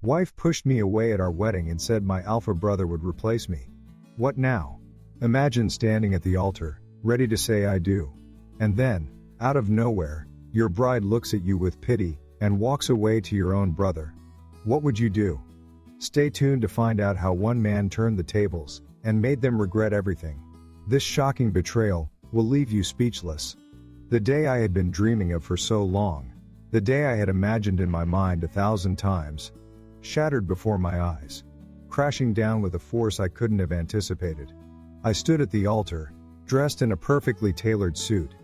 Wife pushed me away at our wedding and said my alpha brother would replace me. What now? Imagine standing at the altar, ready to say I do. And then, out of nowhere, your bride looks at you with pity and walks away to your own brother. What would you do? Stay tuned to find out how one man turned the tables and made them regret everything. This shocking betrayal will leave you speechless. The day I had been dreaming of for so long, the day I had imagined in my mind 1,000 times, shattered before my eyes, crashing down with a force I couldn't have anticipated. I stood at the altar, dressed in a perfectly tailored suit,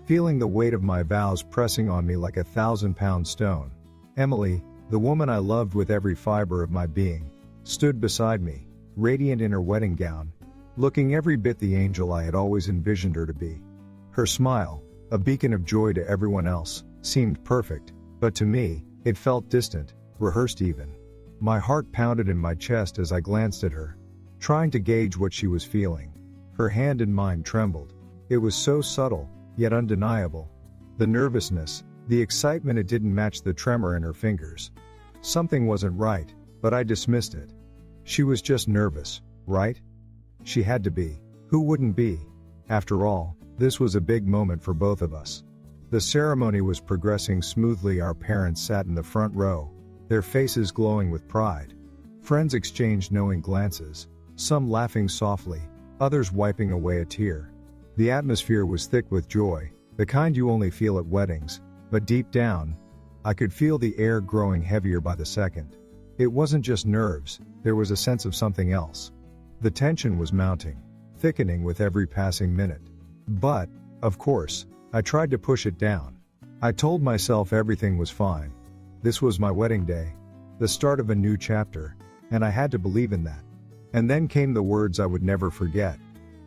feeling the weight of my vows pressing on me like a 1,000-pound stone. Emily, the woman I loved with every fiber of my being, stood beside me, radiant in her wedding gown, looking every bit the angel I had always envisioned her to be. Her smile, a beacon of joy to everyone else, seemed perfect, but to me, it felt distant, rehearsed even. My heart pounded in my chest as I glanced at her, trying to gauge what she was feeling. Her hand in mine trembled. It was so subtle, yet undeniable. The nervousness, the excitement, it didn't match the tremor in her fingers. Something wasn't right, but I dismissed it. She was just nervous, right? She had to be. Who wouldn't be? After all, this was a big moment for both of us. The ceremony was progressing smoothly. Our parents sat in the front row, their faces glowing with pride. Friends exchanged knowing glances, some laughing softly, others wiping away a tear. The atmosphere was thick with joy, the kind you only feel at weddings, but deep down, I could feel the air growing heavier by the second. It wasn't just nerves, there was a sense of something else. The tension was mounting, thickening with every passing minute. But, of course, I tried to push it down. I told myself everything was fine. This was my wedding day, the start of a new chapter, and I had to believe in that. And then came the words I would never forget.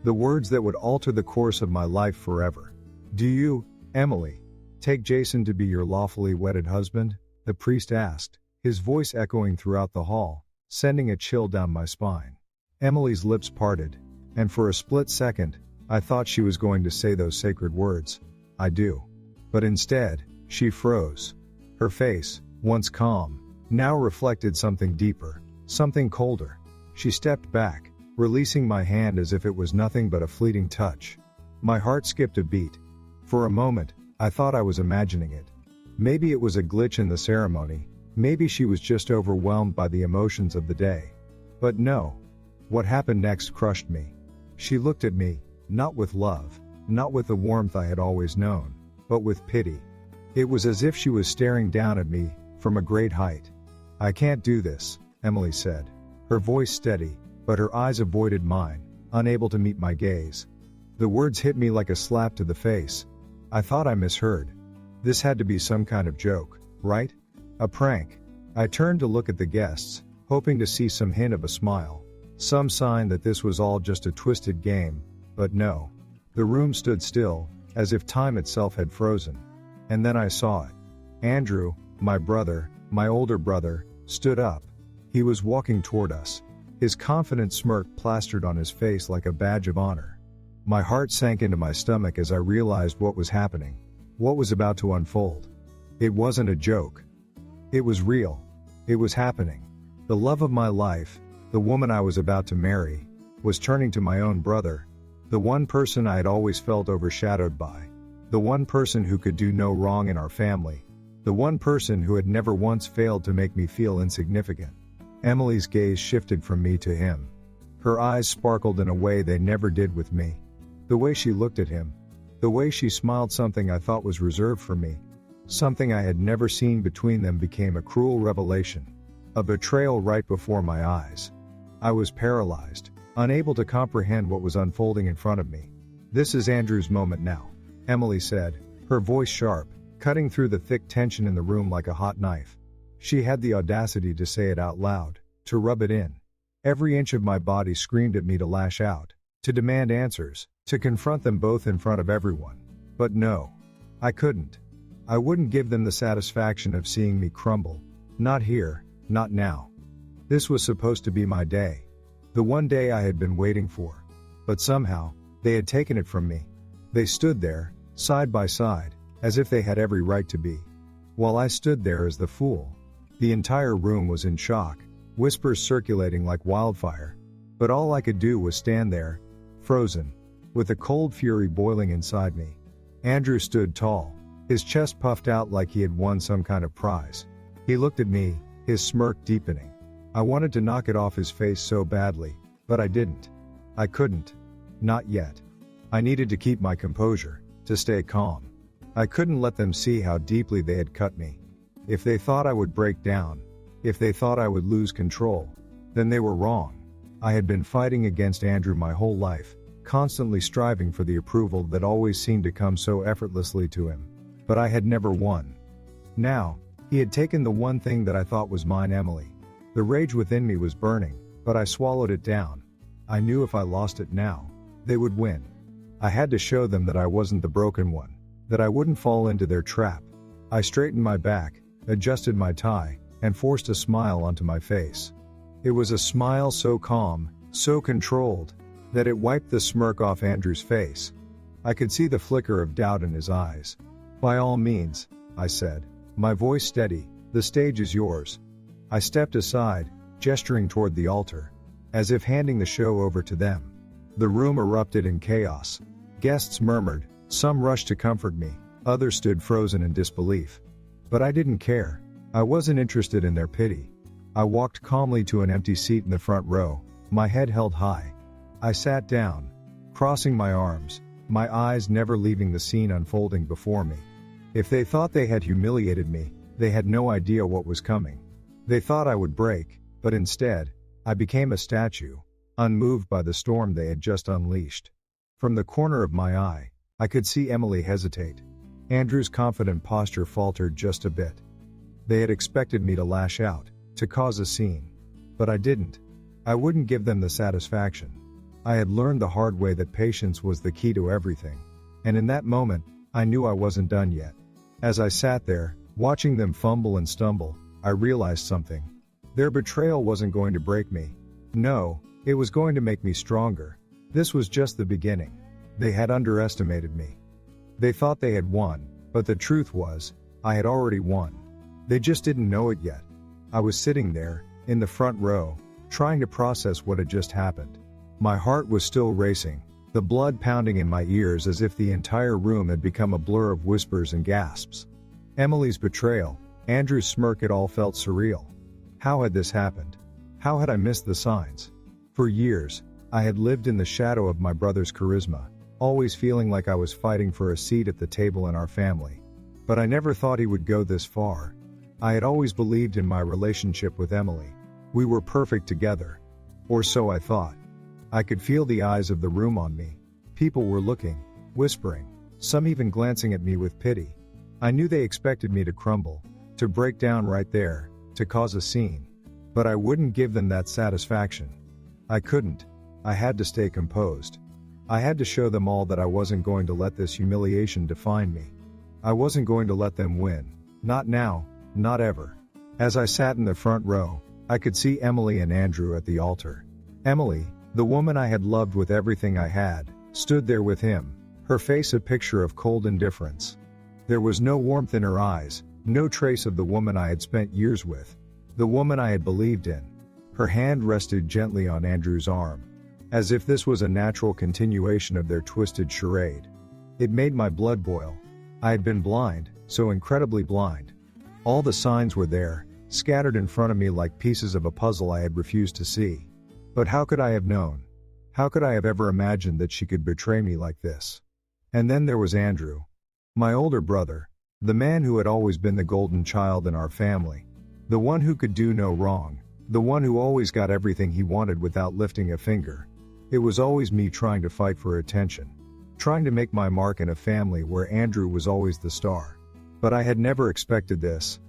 The words that would alter the course of my life forever. Do you, Emily, take Jason to be your lawfully wedded husband? The priest asked, his voice echoing throughout the hall, sending a chill down my spine. Emily's lips parted, and for a split second, I thought she was going to say those sacred words, I do. But instead, she froze. Her face, once calm, now reflected something deeper, something colder. She stepped back, releasing my hand as if it was nothing but a fleeting touch. My heart skipped a beat. For a moment, I thought I was imagining it. Maybe it was a glitch in the ceremony, maybe she was just overwhelmed by the emotions of the day. But no. What happened next crushed me. She looked at me, not with love, not with the warmth I had always known, but with pity. It was as if she was staring down at me from a great height. I can't do this, Emily said, her voice steady, but her eyes avoided mine, unable to meet my gaze. The words hit me like a slap to the face. I thought I misheard. This had to be some kind of joke, right? A prank. I turned to look at the guests, hoping to see some hint of a smile, some sign that this was all just a twisted game, but no. The room stood still, as if time itself had frozen. And then I saw it. Andrew, my brother, my older brother, stood up. He was walking toward us, his confident smirk plastered on his face like a badge of honor. My heart sank into my stomach as I realized what was happening, what was about to unfold. It wasn't a joke. It was real. It was happening. The love of my life, the woman I was about to marry, was turning to my own brother, the one person I had always felt overshadowed by, the one person who could do no wrong in our family, the one person who had never once failed to make me feel insignificant. Emily's gaze shifted from me to him. Her eyes sparkled in a way they never did with me. The way she looked at him, the way she smiled, something I thought was reserved for me, something I had never seen between them, became a cruel revelation, a betrayal right before my eyes. I was paralyzed, unable to comprehend what was unfolding in front of me. This is Andrew's moment now, Emily said, her voice sharp, cutting through the thick tension in the room like a hot knife. She had the audacity to say it out loud, to rub it in. Every inch of my body screamed at me to lash out, to demand answers, to confront them both in front of everyone. But no. I couldn't. I wouldn't give them the satisfaction of seeing me crumble. Not here, not now. This was supposed to be my day. The one day I had been waiting for. But somehow, they had taken it from me. They stood there, side by side, as if they had every right to be. While I stood there as the fool. The entire room was in shock, whispers circulating like wildfire. But all I could do was stand there, frozen, with a cold fury boiling inside me. Andrew stood tall, his chest puffed out like he had won some kind of prize. He looked at me, his smirk deepening. I wanted to knock it off his face so badly, but I didn't. I couldn't. Not yet. I needed to keep my composure, to stay calm. I couldn't let them see how deeply they had cut me. If they thought I would break down, if they thought I would lose control, then they were wrong. I had been fighting against Andrew my whole life, constantly striving for the approval that always seemed to come so effortlessly to him. But I had never won. Now, he had taken the one thing that I thought was mine, Emily. The rage within me was burning, but I swallowed it down. I knew if I lost it now, they would win. I had to show them that I wasn't the broken one, that I wouldn't fall into their trap. I straightened my back, adjusted my tie, and forced a smile onto my face. It was a smile so calm, so controlled, that it wiped the smirk off Andrew's face. I could see the flicker of doubt in his eyes. "By all means," I said, my voice steady, "the stage is yours." I stepped aside, gesturing toward the altar, as if handing the show over to them. The room erupted in chaos. Guests murmured, some rushed to comfort me, others stood frozen in disbelief. But I didn't care. I wasn't interested in their pity. I walked calmly to an empty seat in the front row, my head held high. I sat down, crossing my arms, my eyes never leaving the scene unfolding before me. If they thought they had humiliated me, they had no idea what was coming. They thought I would break, but instead, I became a statue, unmoved by the storm they had just unleashed. From the corner of my eye, I could see Emily hesitate. Andrew's confident posture faltered just a bit. They had expected me to lash out, to cause a scene. But I didn't. I wouldn't give them the satisfaction. I had learned the hard way that patience was the key to everything. And in that moment, I knew I wasn't done yet. As I sat there, watching them fumble and stumble, I realized something. Their betrayal wasn't going to break me. No, it was going to make me stronger. This was just the beginning. They had underestimated me. They thought they had won, but the truth was, I had already won. They just didn't know it yet. I was sitting there, in the front row, trying to process what had just happened. My heart was still racing, the blood pounding in my ears as if the entire room had become a blur of whispers and gasps. Emily's betrayal, Andrew's smirk, it all felt surreal. How had this happened? How had I missed the signs? For years, I had lived in the shadow of my brother's charisma, always feeling like I was fighting for a seat at the table in our family. But I never thought he would go this far. I had always believed in my relationship with Emily. We were perfect together. Or so I thought. I could feel the eyes of the room on me. People were looking, whispering, some even glancing at me with pity. I knew they expected me to crumble, to break down right there, to cause a scene. But I wouldn't give them that satisfaction. I couldn't. I had to stay composed. I had to show them all that I wasn't going to let this humiliation define me. I wasn't going to let them win. Not now, not ever. As I sat in the front row, I could see Emily and Andrew at the altar. Emily, the woman I had loved with everything I had, stood there with him, her face a picture of cold indifference. There was no warmth in her eyes, no trace of the woman I had spent years with, the woman I had believed in. Her hand rested gently on Andrew's arm, as if this was a natural continuation of their twisted charade. It made my blood boil. I had been blind, so incredibly blind. All the signs were there, scattered in front of me like pieces of a puzzle I had refused to see. But how could I have known? How could I have ever imagined that she could betray me like this? And then there was Andrew. My older brother, the man who had always been the golden child in our family, the one who could do no wrong, the one who always got everything he wanted without lifting a finger. It was always me trying to fight for attention, trying to make my mark in a family where Andrew was always the star. But I had never expected this.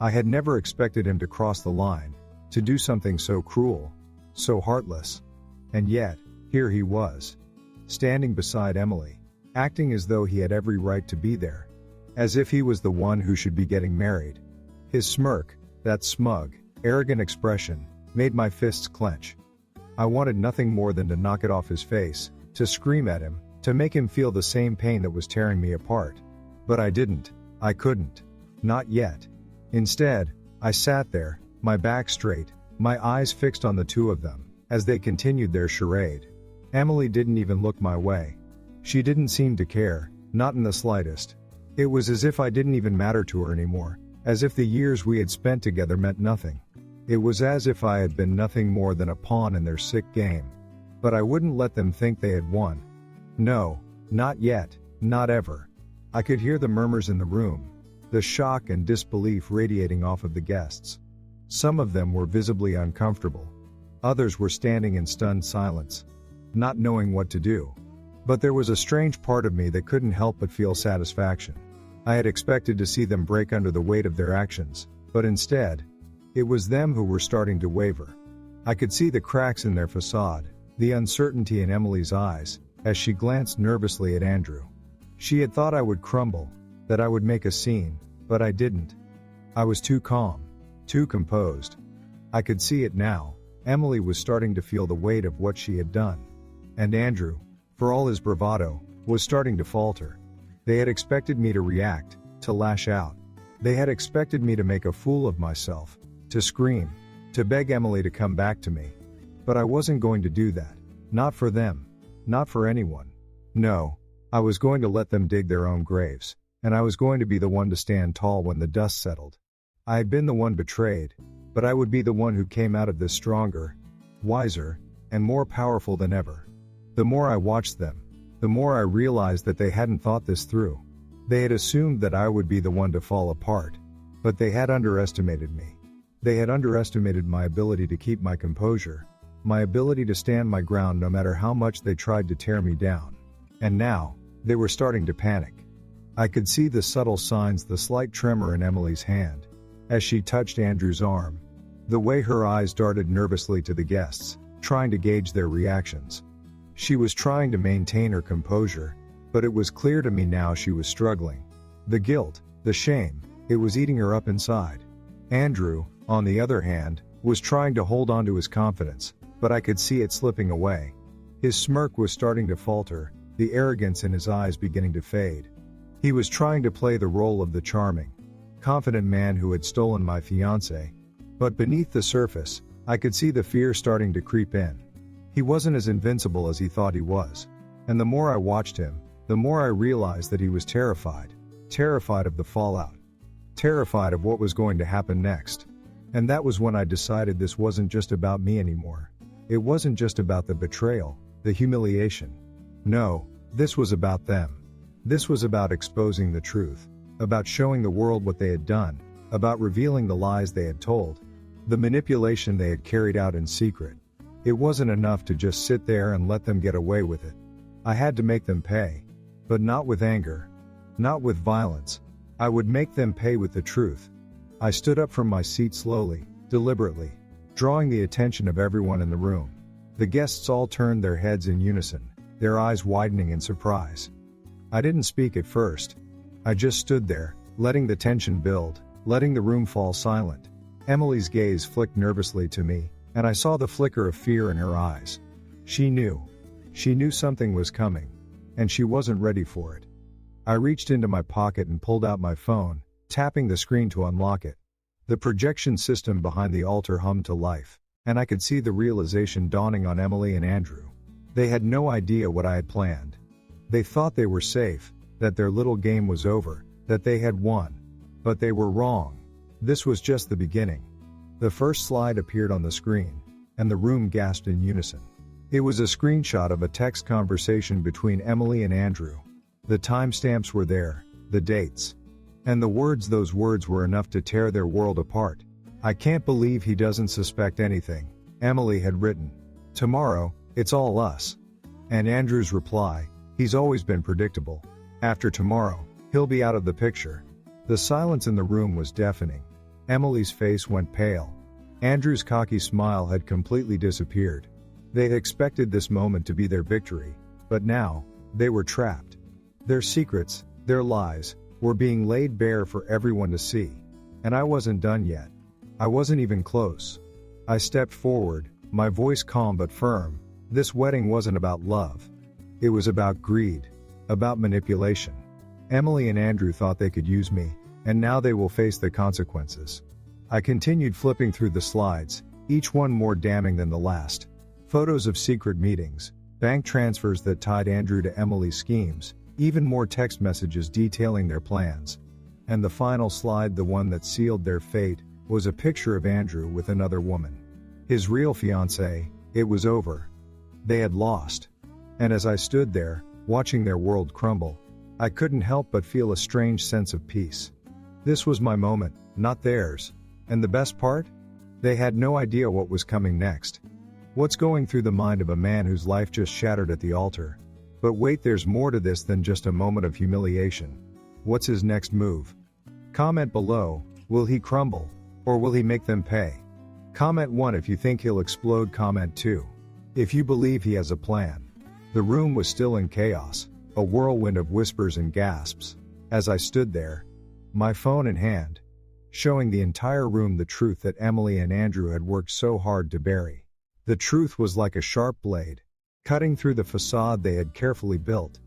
I had never expected him to cross the line, to do something so cruel, so heartless. And yet, here he was, standing beside Emily, acting as though he had every right to be there, as if he was the one who should be getting married. His smirk, that smug, arrogant expression, made my fists clench. I wanted nothing more than to knock it off his face, to scream at him, to make him feel the same pain that was tearing me apart. But I didn't. I couldn't. Not yet. Instead, I sat there, my back straight, my eyes fixed on the two of them, as they continued their charade. Emily didn't even look my way. She didn't seem to care, not in the slightest. It was as if I didn't even matter to her anymore, as if the years we had spent together meant nothing. It was as if I had been nothing more than a pawn in their sick game. But I wouldn't let them think they had won. No, not yet, not ever. I could hear the murmurs in the room, the shock and disbelief radiating off of the guests. Some of them were visibly uncomfortable. Others were standing in stunned silence, not knowing what to do. But there was a strange part of me that couldn't help but feel satisfaction. I had expected to see them break under the weight of their actions, but instead, it was them who were starting to waver. I could see the cracks in their facade, the uncertainty in Emily's eyes, as she glanced nervously at Andrew. She had thought I would crumble, that I would make a scene, but I didn't. I was too calm, too composed. I could see it now. Emily was starting to feel the weight of what she had done. And Andrew, for all his bravado, was starting to falter. They had expected me to react, to lash out. They had expected me to make a fool of myself, to scream, to beg Emily to come back to me. But I wasn't going to do that. Not for them. Not for anyone. No, I was going to let them dig their own graves, and I was going to be the one to stand tall when the dust settled. I had been the one betrayed, but I would be the one who came out of this stronger, wiser, and more powerful than ever. The more I watched them, the more I realized that they hadn't thought this through. They had assumed that I would be the one to fall apart, but they had underestimated me. They had underestimated my ability to keep my composure, my ability to stand my ground no matter how much they tried to tear me down. And now, they were starting to panic. I could see the subtle signs, the slight tremor in Emily's hand, as she touched Andrew's arm, the way her eyes darted nervously to the guests, trying to gauge their reactions. She was trying to maintain her composure, but it was clear to me now she was struggling. The guilt, the shame, it was eating her up inside. Andrew, on the other hand, was trying to hold on to his confidence, but I could see it slipping away. His smirk was starting to falter, the arrogance in his eyes beginning to fade. He was trying to play the role of the charming, confident man who had stolen my fiancée. But beneath the surface, I could see the fear starting to creep in. He wasn't as invincible as he thought he was. And the more I watched him, the more I realized that he was terrified. Terrified of the fallout. Terrified of what was going to happen next. And that was when I decided this wasn't just about me anymore. It wasn't just about the betrayal, the humiliation. No, this was about them. This was about exposing the truth, about showing the world what they had done, about revealing the lies they had told, the manipulation they had carried out in secret. It wasn't enough to just sit there and let them get away with it. I had to make them pay. But not with anger. Not with violence. I would make them pay with the truth. I stood up from my seat slowly, deliberately, drawing the attention of everyone in the room. The guests all turned their heads in unison, their eyes widening in surprise. I didn't speak at first. I just stood there, letting the tension build, letting the room fall silent. Emily's gaze flicked nervously to me, and I saw the flicker of fear in her eyes. She knew. She knew something was coming, and she wasn't ready for it. I reached into my pocket and pulled out my phone, tapping the screen to unlock it. The projection system behind the altar hummed to life, and I could see the realization dawning on Emily and Andrew. They had no idea what I had planned. They thought they were safe, that their little game was over, that they had won. But they were wrong. This was just the beginning. The first slide appeared on the screen, and the room gasped in unison. It was a screenshot of a text conversation between Emily and Andrew. The timestamps were there, the dates. And those words were enough to tear their world apart. "I can't believe he doesn't suspect anything," Emily had written. "Tomorrow, it's all us." And Andrew's reply, "He's always been predictable. After tomorrow, he'll be out of the picture." The silence in the room was deafening. Emily's face went pale. Andrew's cocky smile had completely disappeared. They had expected this moment to be their victory, but now, they were trapped. Their secrets, their lies, were being laid bare for everyone to see. And I wasn't done yet. I wasn't even close. I stepped forward, my voice calm but firm. This wedding wasn't about love. It was about greed. About manipulation. Emily and Andrew thought they could use me, and now they will face the consequences. I continued flipping through the slides, each one more damning than the last. Photos of secret meetings, bank transfers that tied Andrew to Emily's schemes, even more text messages detailing their plans. And the final slide, the one that sealed their fate, was a picture of Andrew with another woman. His real fiancée. It was over. They had lost. And as I stood there, watching their world crumble, I couldn't help but feel a strange sense of peace. This was my moment, not theirs. And the best part? They had no idea what was coming next. What's going through the mind of a man whose life just shattered at the altar? But wait, there's more to this than just a moment of humiliation. What's his next move? Comment below, will he crumble? Or will he make them pay? Comment 1 if you think he'll explode. Comment 2 if you believe he has a plan. The room was still in chaos, a whirlwind of whispers and gasps, as I stood there, my phone in hand, showing the entire room the truth that Emily and Andrew had worked so hard to bury. The truth was like a sharp blade, cutting through the facade they had carefully built,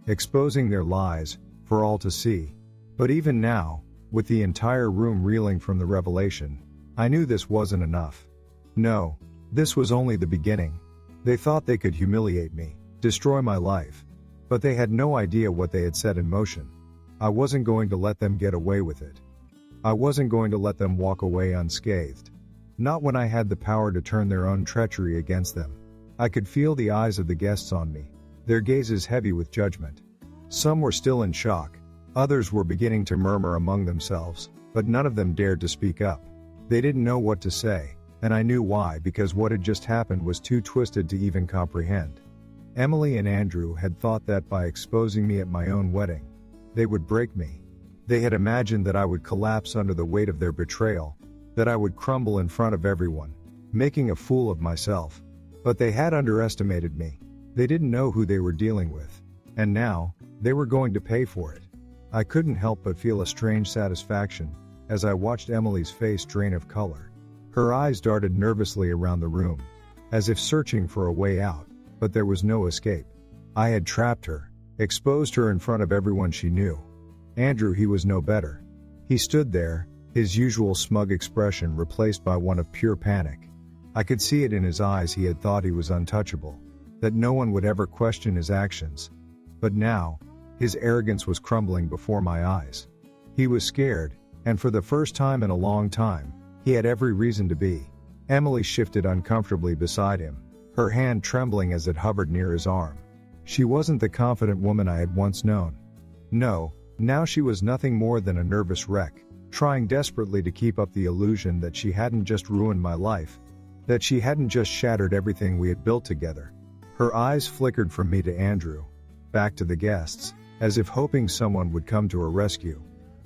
exposing their lies for all to see. But even now, with the entire room reeling from the revelation, I knew this wasn't enough. No, this was only the beginning. They thought they could humiliate me, destroy my life. But they had no idea what they had set in motion. I wasn't going to let them get away with it. I wasn't going to let them walk away unscathed. Not when I had the power to turn their own treachery against them. I could feel the eyes of the guests on me, their gazes heavy with judgment. Some were still in shock, others were beginning to murmur among themselves, but none of them dared to speak up. They didn't know what to say, and I knew why, because what had just happened was too twisted to even comprehend. Emily and Andrew had thought that by exposing me at my own wedding, they would break me. They had imagined that I would collapse under the weight of their betrayal, that I would crumble in front of everyone, making a fool of myself. But they had underestimated me. They didn't know who they were dealing with. And now, they were going to pay for it. I couldn't help but feel a strange satisfaction as I watched Emily's face drain of color. Her eyes darted nervously around the room, as if searching for a way out, but there was no escape. I had trapped her, exposed her in front of everyone she knew. Andrew, he was no better. He stood there, his usual smug expression replaced by one of pure panic. I could see it in his eyes. He had thought he was untouchable, that no one would ever question his actions. But now, his arrogance was crumbling before my eyes. He was scared, and for the first time in a long time, he had every reason to be. Emily shifted uncomfortably beside him, her hand trembling as it hovered near his arm. She wasn't the confident woman I had once known. No, now she was nothing more than a nervous wreck, trying desperately to keep up the illusion that she hadn't just ruined my life, that she hadn't just shattered everything we had built together. Her eyes flickered from me to Andrew, back to the guests, as if hoping someone would come to her rescue.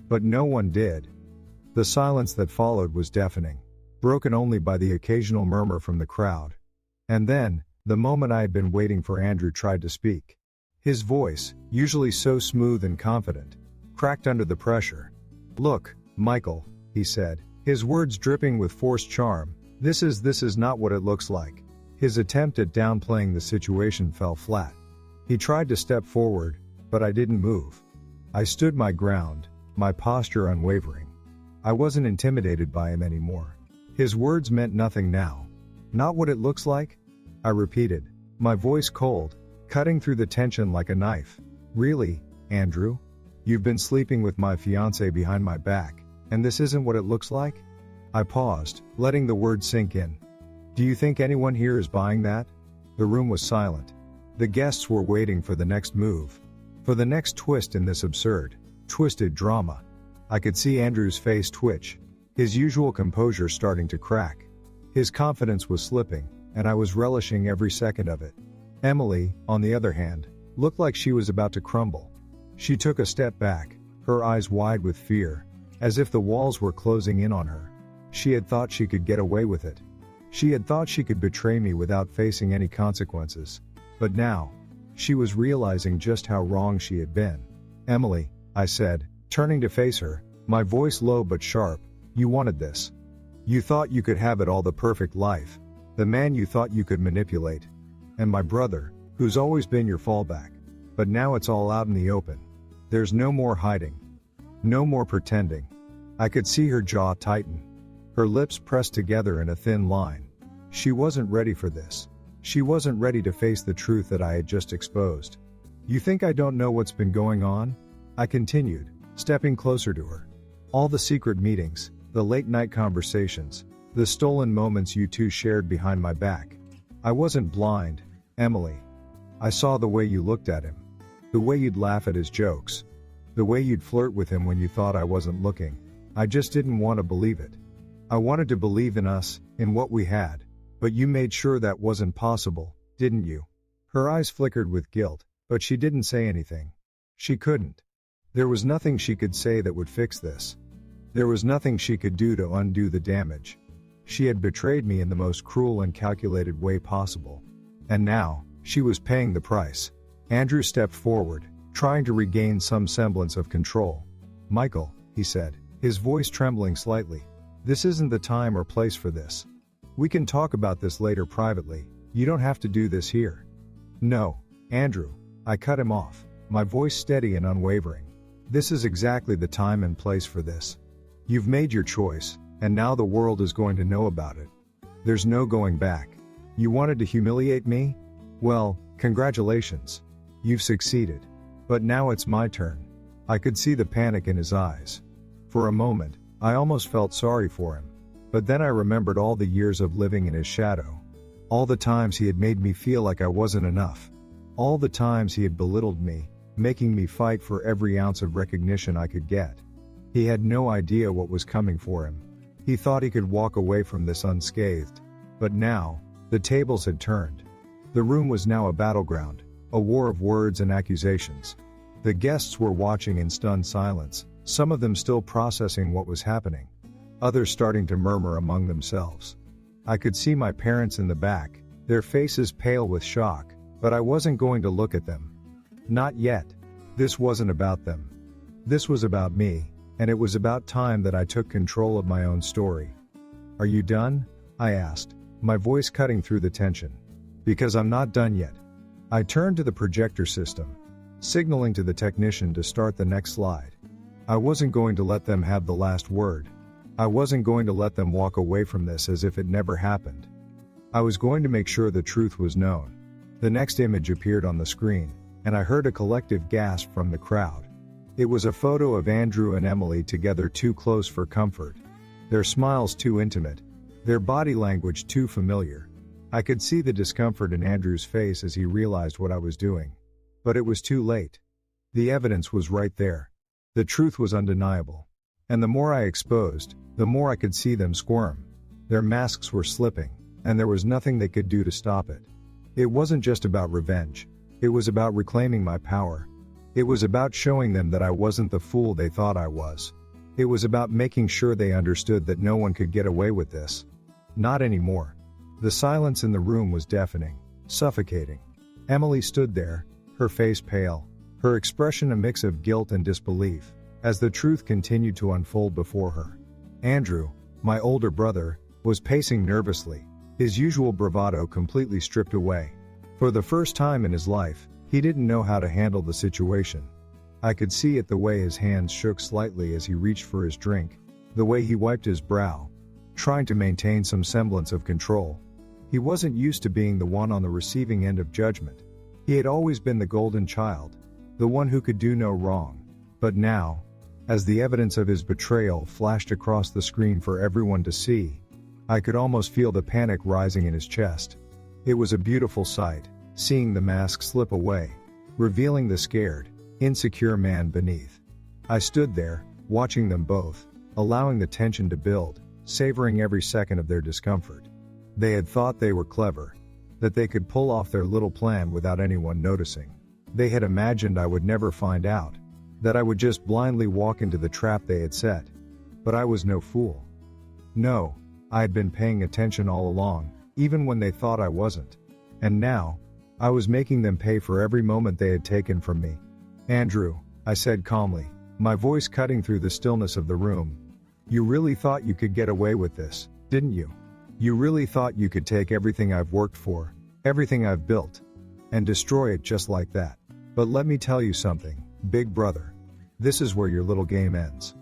But no one did. The silence that followed was deafening, broken only by the occasional murmur from the crowd. And then, the moment I had been waiting for, Andrew tried to speak. His voice, usually so smooth and confident, cracked under the pressure. "Look, Michael," he said, his words dripping with forced charm, this is not what it looks like." His attempt at downplaying the situation fell flat. He tried to step forward, but I didn't move. I stood my ground, my posture unwavering. I wasn't intimidated by him anymore. His words meant nothing now. "Not what it looks like?" I repeated, my voice cold, cutting through the tension like a knife. "Really, Andrew? You've been sleeping with my fiancée behind my back, and this isn't what it looks like?" I paused, letting the words sink in. "Do you think anyone here is buying that?" The room was silent. The guests were waiting for the next move, for the next twist in this absurd, twisted drama. I could see Andrew's face twitch, his usual composure starting to crack. His confidence was slipping, and I was relishing every second of it. Emily, on the other hand, looked like she was about to crumble. She took a step back, her eyes wide with fear, as if the walls were closing in on her. She had thought she could get away with it. She had thought she could betray me without facing any consequences. But now, she was realizing just how wrong she had been. "Emily," I said, turning to face her, my voice low but sharp, "you wanted this. You thought you could have it all, the perfect life, the man you thought you could manipulate, and my brother, who's always been your fallback. But now it's all out in the open. There's no more hiding. No more pretending." I could see her jaw tighten. her lips pressed together in a thin line. She wasn't ready for this. She wasn't ready to face the truth that I had just exposed. You think I don't know what's been going on? I continued, stepping closer to her. All the secret meetings, the late-night conversations, the stolen moments you two shared behind my back. I wasn't blind, Emily. I saw the way you looked at him. The way you'd laugh at his jokes. The way you'd flirt with him when you thought I wasn't looking. I just didn't want to believe it. I wanted to believe in us, in what we had. But you made sure that wasn't possible, didn't you? Her eyes flickered with guilt, but she didn't say anything. She couldn't. There was nothing she could say that would fix this. There was nothing she could do to undo the damage. She had betrayed me in the most cruel and calculated way possible. And now, she was paying the price. Andrew stepped forward, trying to regain some semblance of control. Michael, he said, his voice trembling slightly. This isn't the time or place for this. We can talk about this later privately. You don't have to do this here. No, Andrew. I cut him off, my voice steady and unwavering. This is exactly the time and place for this. You've made your choice, and now the world is going to know about it. There's no going back. You wanted to humiliate me? Well, congratulations. You've succeeded. But now it's my turn. I could see the panic in his eyes. For a moment, I almost felt sorry for him. But then I remembered all the years of living in his shadow. All the times he had made me feel like I wasn't enough. All the times he had belittled me, making me fight for every ounce of recognition I could get. He had no idea what was coming for him. He thought he could walk away from this unscathed. But now, the tables had turned. The room was now a battleground, a war of words and accusations. The guests were watching in stunned silence, some of them still processing what was happening. Others starting to murmur among themselves. I could see my parents in the back, their faces pale with shock, but I wasn't going to look at them. Not yet. This wasn't about them. This was about me, and it was about time that I took control of my own story. Are you done? I asked, my voice cutting through the tension. Because I'm not done yet. I turned to the projector system, signaling to the technician to start the next slide. I wasn't going to let them have the last word. I wasn't going to let them walk away from this as if it never happened. I was going to make sure the truth was known. The next image appeared on the screen, and I heard a collective gasp from the crowd. It was a photo of Andrew and Emily together, too close for comfort. Their smiles too intimate, their body language too familiar. I could see the discomfort in Andrew's face as he realized what I was doing. But it was too late. The evidence was right there. The truth was undeniable. And the more I exposed, the more I could see them squirm. Their masks were slipping, and there was nothing they could do to stop it. It wasn't just about revenge. It was about reclaiming my power. It was about showing them that I wasn't the fool they thought I was. It was about making sure they understood that no one could get away with this. Not anymore. The silence in the room was deafening, suffocating. Emily stood there, her face pale, her expression a mix of guilt and disbelief, as the truth continued to unfold before her. Andrew, my older brother, was pacing nervously, his usual bravado completely stripped away. For the first time in his life, he didn't know how to handle the situation. I could see it the way his hands shook slightly as he reached for his drink, the way he wiped his brow, trying to maintain some semblance of control. He wasn't used to being the one on the receiving end of judgment. He had always been the golden child, the one who could do no wrong. But now, as the evidence of his betrayal flashed across the screen for everyone to see, I could almost feel the panic rising in his chest. It was a beautiful sight, seeing the mask slip away, revealing the scared, insecure man beneath. I stood there, watching them both, allowing the tension to build, savoring every second of their discomfort. They had thought they were clever, that they could pull off their little plan without anyone noticing. They had imagined I would never find out, that I would just blindly walk into the trap they had set. But I was no fool. No, I had been paying attention all along, even when they thought I wasn't. And now, I was making them pay for every moment they had taken from me. Andrew, I said calmly, my voice cutting through the stillness of the room. You really thought you could get away with this, didn't you? You really thought you could take everything I've worked for, everything I've built, and destroy it just like that. But let me tell you something, big brother. This is where your little game ends.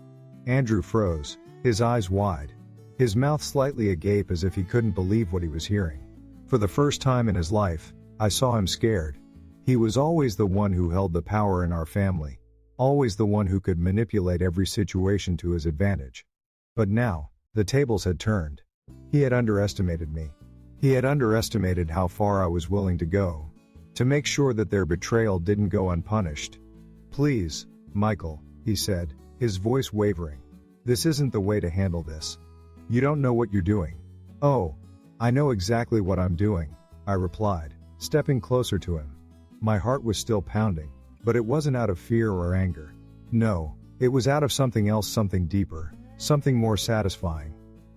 Andrew froze, his eyes wide. his mouth slightly agape as if he couldn't believe what he was hearing. For the first time in his life, I saw him scared. He was always the one who held the power in our family, always the one who could manipulate every situation to his advantage. But now, the tables had turned. He had underestimated me. He had underestimated how far I was willing to go, to make sure that their betrayal didn't go unpunished. "Please, Michael," he said, his voice wavering. "This isn't the way to handle this. You don't know what you're doing." "Oh, I know exactly what I'm doing," I replied, stepping closer to him. My heart was still pounding, but it wasn't out of fear or anger. No, it was out of something else, something deeper, something more satisfying.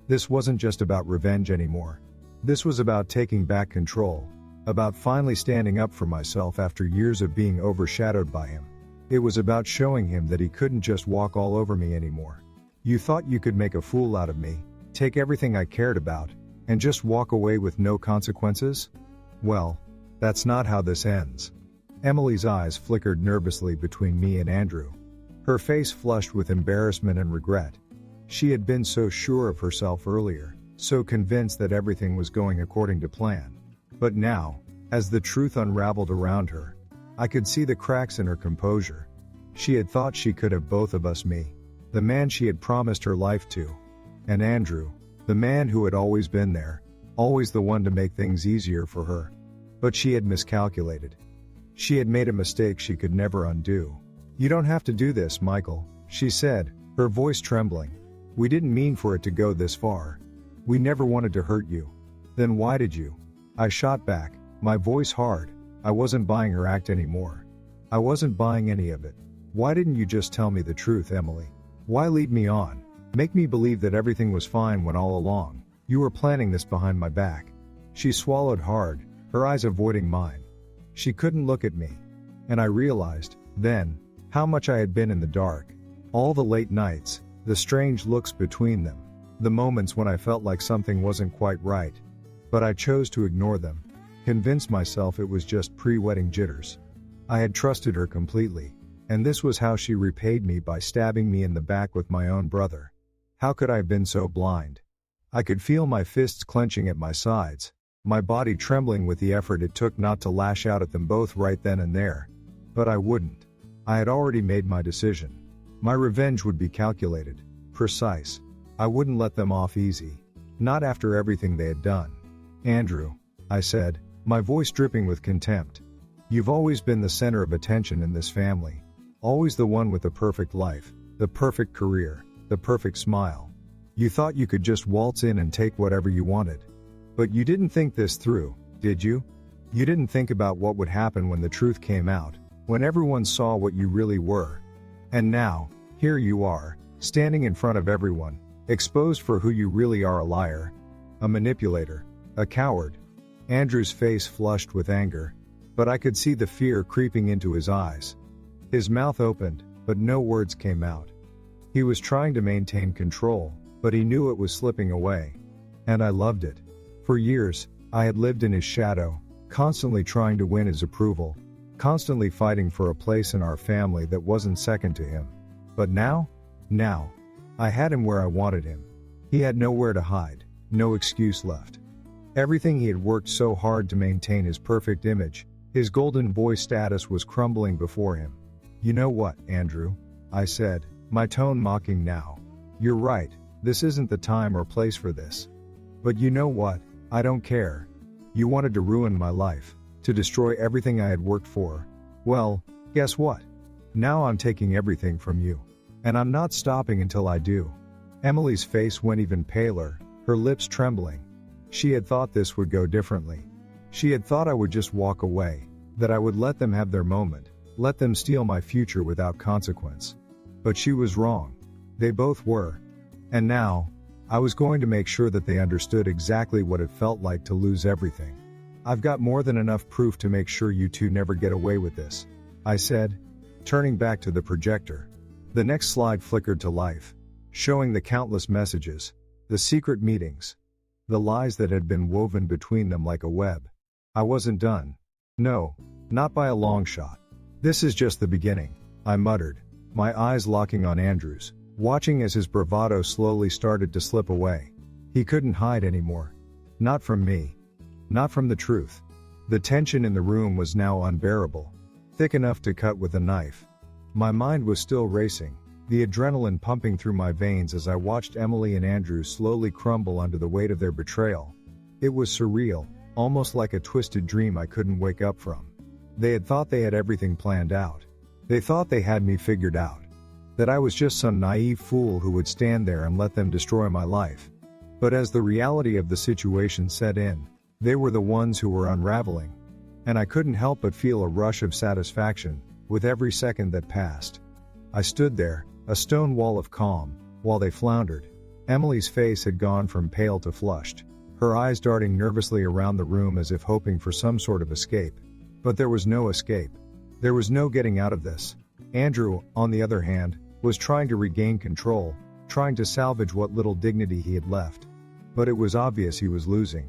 This wasn't just about revenge anymore. This was about taking back control, about finally standing up for myself after years of being overshadowed by him. It was about showing him that he couldn't just walk all over me anymore. "You thought you could make a fool out of me, take everything I cared about, and just walk away with no consequences? Well, that's not how this ends." Emily's eyes flickered nervously between me and Andrew. Her face flushed with embarrassment and regret. She had been so sure of herself earlier, so convinced that everything was going according to plan. But now, as the truth unraveled around her, I could see the cracks in her composure. She had thought she could have both of us, me, the man she had promised her life to, and Andrew, the man who had always been there, always the one to make things easier for her. But she had miscalculated. She had made a mistake she could never undo. "You don't have to do this, Michael," she said, her voice trembling. "We didn't mean for it to go this far. We never wanted to hurt you." "Then why did you?" I shot back, my voice hard. I wasn't buying her act anymore. I wasn't buying any of it. "Why didn't you just tell me the truth, Emily? Why lead me on? Make me believe that everything was fine when all along you were planning this behind my back?" She swallowed hard, her eyes avoiding mine. She couldn't look at me. And I realized, then, how much I had been in the dark. All the late nights, the strange looks between them, the moments when I felt like something wasn't quite right. But I chose to ignore them, convince myself it was just pre-wedding jitters. I had trusted her completely, and this was how she repaid me by stabbing me in the back with my own brother. How could I have been so blind? I could feel my fists clenching at my sides, my body trembling with the effort it took not to lash out at them both right then and there. But I wouldn't. I had already made my decision. My revenge would be calculated, precise. I wouldn't let them off easy. Not after everything they had done. "Andrew," I said, my voice dripping with contempt. "You've always been the center of attention in this family. Always the one with the perfect life, the perfect career, the perfect smile. You thought you could just waltz in and take whatever you wanted. But you didn't think this through, did you? You didn't think about what would happen when the truth came out, when everyone saw what you really were. And now, here you are, standing in front of everyone, exposed for who you really are: a liar, a manipulator, a coward." Andrew's face flushed with anger, but I could see the fear creeping into his eyes. His mouth opened, but no words came out. He was trying to maintain control, but he knew it was slipping away. And I loved it. For years, I had lived in his shadow, constantly trying to win his approval, constantly fighting for a place in our family that wasn't second to him. But now, I had him where I wanted him. He had nowhere to hide, no excuse left. Everything he had worked so hard to maintain, his perfect image, his golden boy status, was crumbling before him. "You know what, Andrew?" I said, my tone mocking now. "You're right, this isn't the time or place for this. But you know what? I don't care. You wanted to ruin my life, to destroy everything I had worked for. Well, guess what? Now I'm taking everything from you. And I'm not stopping until I do." Emily's face went even paler, her lips trembling. She had thought this would go differently. She had thought I would just walk away, that I would let them have their moment, let them steal my future without consequence. But she was wrong. They both were. And now, I was going to make sure that they understood exactly what it felt like to lose everything. "I've got more than enough proof to make sure you two never get away with this," I said, turning back to the projector. The next slide flickered to life, showing the countless messages, the secret meetings, the lies that had been woven between them like a web. I wasn't done. No, not by a long shot. "This is just the beginning," I muttered, my eyes locking on Andrew's, watching as his bravado slowly started to slip away. He couldn't hide anymore. Not from me. Not from the truth. The tension in the room was now unbearable. Thick enough to cut with a knife. My mind was still racing, the adrenaline pumping through my veins as I watched Emily and Andrew slowly crumble under the weight of their betrayal. It was surreal, almost like a twisted dream I couldn't wake up from. They had thought they had everything planned out. They thought they had me figured out. That I was just some naive fool who would stand there and let them destroy my life. But as the reality of the situation set in, they were the ones who were unraveling. And I couldn't help but feel a rush of satisfaction with every second that passed. I stood there, a stone wall of calm, while they floundered. Emily's face had gone from pale to flushed, her eyes darting nervously around the room as if hoping for some sort of escape. But there was no escape. There was no getting out of this. Andrew, on the other hand, was trying to regain control, trying to salvage what little dignity he had left. But it was obvious he was losing.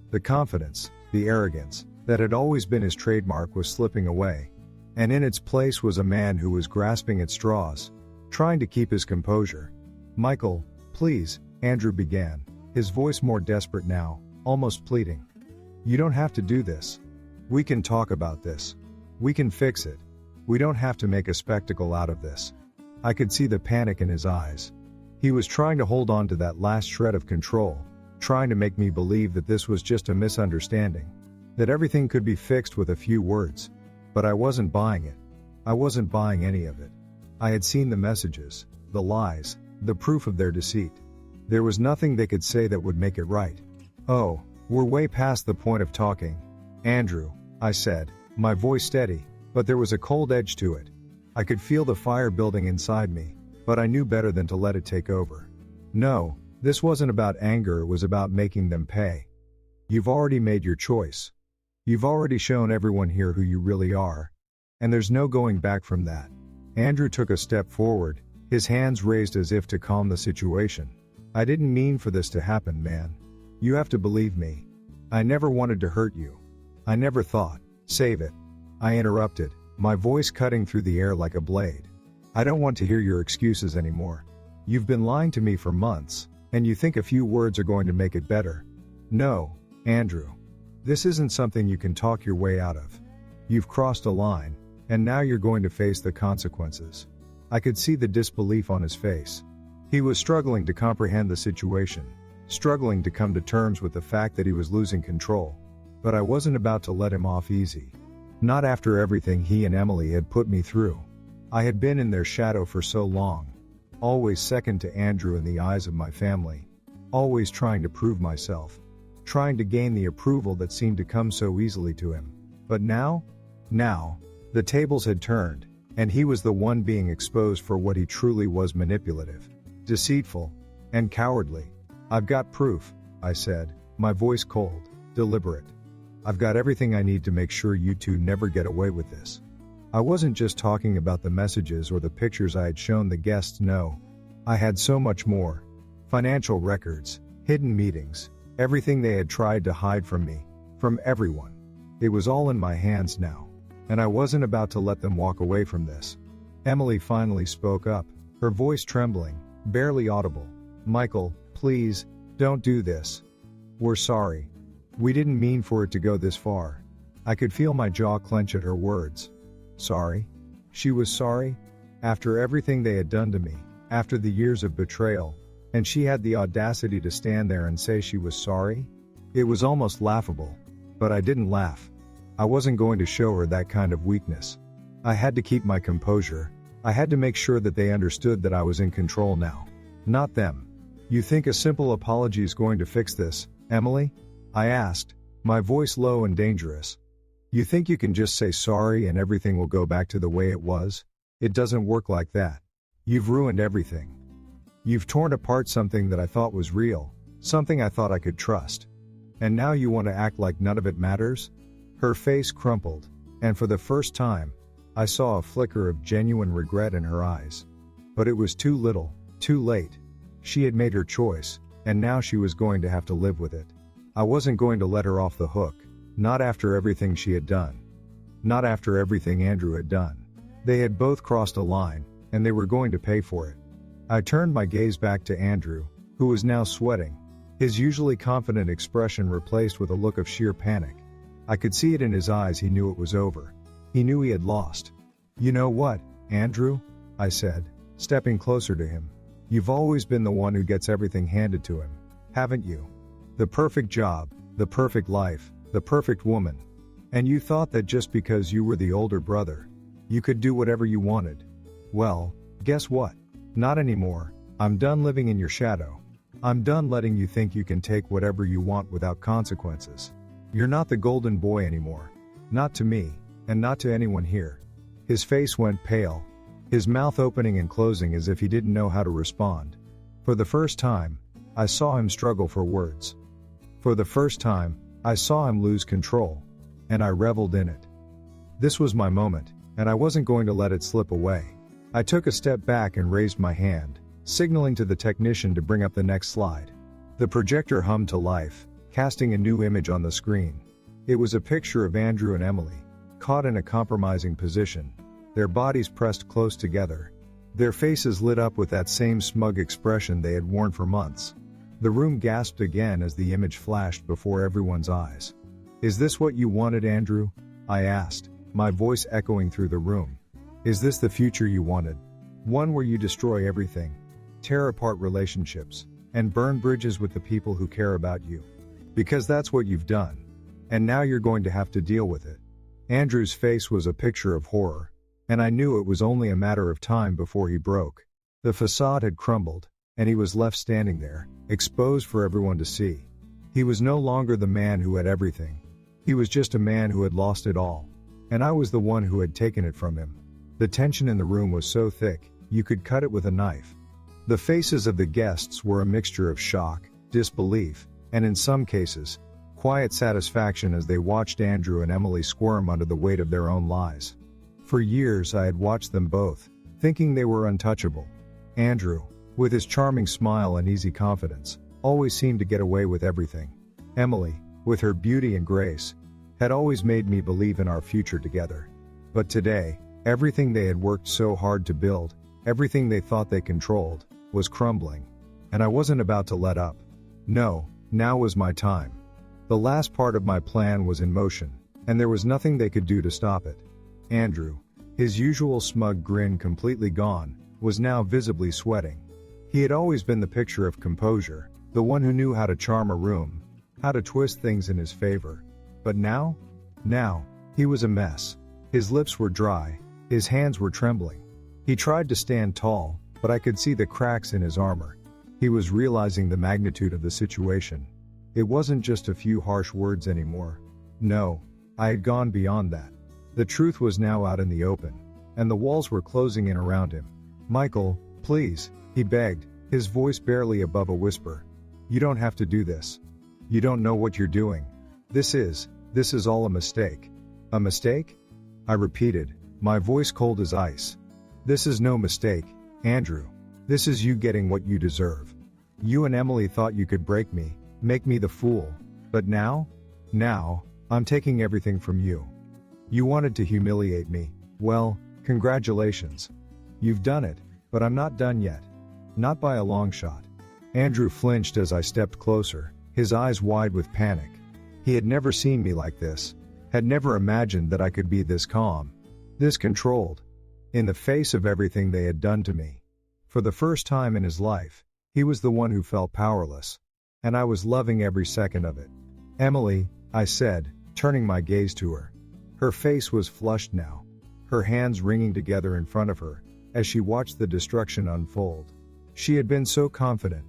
The confidence, the arrogance, that had always been his trademark was slipping away. And in its place was a man who was grasping at straws, trying to keep his composure. "Michael, please," Andrew began, his voice more desperate now, almost pleading. "You don't have to do this. We can talk about this. We can fix it. We don't have to make a spectacle out of this." I could see the panic in his eyes. He was trying to hold on to that last shred of control, trying to make me believe that this was just a misunderstanding, that everything could be fixed with a few words. But I wasn't buying it. I wasn't buying any of it. I had seen the messages, the lies, the proof of their deceit. There was nothing they could say that would make it right. "Oh, we're way past the point of talking, Andrew," I said, my voice steady, but there was a cold edge to it. I could feel the fire building inside me, but I knew better than to let it take over. "No, this wasn't about anger, it was about making them pay. You've already made your choice. You've already shown everyone here who you really are. And there's no going back from that." Andrew took a step forward, his hands raised as if to calm the situation. "I didn't mean for this to happen, man. You have to believe me. I never wanted to hurt you. I never thought." "Save it," I interrupted, my voice cutting through the air like a blade. "I don't want to hear your excuses anymore. You've been lying to me for months, and you think a few words are going to make it better. No, Andrew. This isn't something you can talk your way out of. You've crossed a line, and now you're going to face the consequences." I could see the disbelief on his face. He was struggling to comprehend the situation, struggling to come to terms with the fact that he was losing control. But I wasn't about to let him off easy. Not after everything he and Emily had put me through. I had been in their shadow for so long, always second to Andrew in the eyes of my family, always trying to prove myself, trying to gain the approval that seemed to come so easily to him. But now, the tables had turned, and he was the one being exposed for what he truly was: manipulative, deceitful, and cowardly. "I've got proof," I said, my voice cold, deliberate. "I've got everything I need to make sure you two never get away with this." I wasn't just talking about the messages or the pictures I had shown the guests, no. I had so much more. Financial records, hidden meetings, everything they had tried to hide from me, from everyone. It was all in my hands now, and I wasn't about to let them walk away from this. Emily finally spoke up, her voice trembling, barely audible. "Michael, please, don't do this. We're sorry. We didn't mean for it to go this far." I could feel my jaw clench at her words. Sorry? She was sorry? After everything they had done to me, after the years of betrayal, and she had the audacity to stand there and say she was sorry? It was almost laughable. But I didn't laugh. I wasn't going to show her that kind of weakness. I had to keep my composure. I had to make sure that they understood that I was in control now. Not them. "You think a simple apology is going to fix this, Emily?" I asked, my voice low and dangerous. "You think you can just say sorry and everything will go back to the way it was? It doesn't work like that. You've ruined everything. You've torn apart something that I thought was real, something I thought I could trust. And now you want to act like none of it matters?" Her face crumpled, and for the first time, I saw a flicker of genuine regret in her eyes. But it was too little, too late. She had made her choice, and now she was going to have to live with it. I wasn't going to let her off the hook, not after everything she had done. Not after everything Andrew had done. They had both crossed a line, and they were going to pay for it. I turned my gaze back to Andrew, who was now sweating. His usually confident expression replaced with a look of sheer panic. I could see it in his eyes. He knew it was over. He knew he had lost. "You know what, Andrew?" I said, stepping closer to him. "You've always been the one who gets everything handed to him, haven't you? The perfect job, the perfect life, the perfect woman. And you thought that just because you were the older brother, you could do whatever you wanted. Well, guess what? Not anymore. I'm done living in your shadow. I'm done letting you think you can take whatever you want without consequences. You're not the golden boy anymore. Not to me, and not to anyone here." His face went pale, his mouth opening and closing as if he didn't know how to respond. For the first time, I saw him struggle for words. For the first time, I saw him lose control, and I reveled in it. This was my moment, and I wasn't going to let it slip away. I took a step back and raised my hand, signaling to the technician to bring up the next slide. The projector hummed to life, casting a new image on the screen. It was a picture of Andrew and Emily, caught in a compromising position, their bodies pressed close together, their faces lit up with that same smug expression they had worn for months. The room gasped again as the image flashed before everyone's eyes. "Is this what you wanted, Andrew?" I asked, my voice echoing through the room. "Is this the future you wanted? One where you destroy everything, tear apart relationships, and burn bridges with the people who care about you? Because that's what you've done. And now you're going to have to deal with it." Andrew's face was a picture of horror, and I knew it was only a matter of time before he broke. The facade had crumbled, and he was left standing there, exposed for everyone to see. He was no longer the man who had everything. He was just a man who had lost it all. And I was the one who had taken it from him. The tension in the room was so thick, you could cut it with a knife. The faces of the guests were a mixture of shock, disbelief, and in some cases, quiet satisfaction as they watched Andrew and Emily squirm under the weight of their own lies. For years I had watched them both, thinking they were untouchable. Andrew, with his charming smile and easy confidence, always seemed to get away with everything. Emily, with her beauty and grace, had always made me believe in our future together. But today, everything they had worked so hard to build, everything they thought they controlled, was crumbling. And I wasn't about to let up. No, now was my time. The last part of my plan was in motion, and there was nothing they could do to stop it. Andrew, his usual smug grin completely gone, was now visibly sweating. He had always been the picture of composure, the one who knew how to charm a room, how to twist things in his favor. But now, he was a mess. His lips were dry, his hands were trembling. He tried to stand tall, but I could see the cracks in his armor. He was realizing the magnitude of the situation. It wasn't just a few harsh words anymore. No, I had gone beyond that. The truth was now out in the open, and the walls were closing in around him. "Michael, please," he begged, his voice barely above a whisper. "You don't have to do this. You don't know what you're doing. This is all a mistake." "A mistake?" I repeated, my voice cold as ice. "This is no mistake, Andrew. This is you getting what you deserve. You and Emily thought you could break me, make me the fool. But now, I'm taking everything from you. You wanted to humiliate me. Well, congratulations. You've done it, but I'm not done yet. Not by a long shot." Andrew flinched as I stepped closer, his eyes wide with panic. He had never seen me like this, had never imagined that I could be this calm, this controlled, in the face of everything they had done to me. For the first time in his life, he was the one who felt powerless, and I was loving every second of it. "Emily," I said, turning my gaze to her. Her face was flushed now, her hands wringing together in front of her, as she watched the destruction unfold. She had been so confident,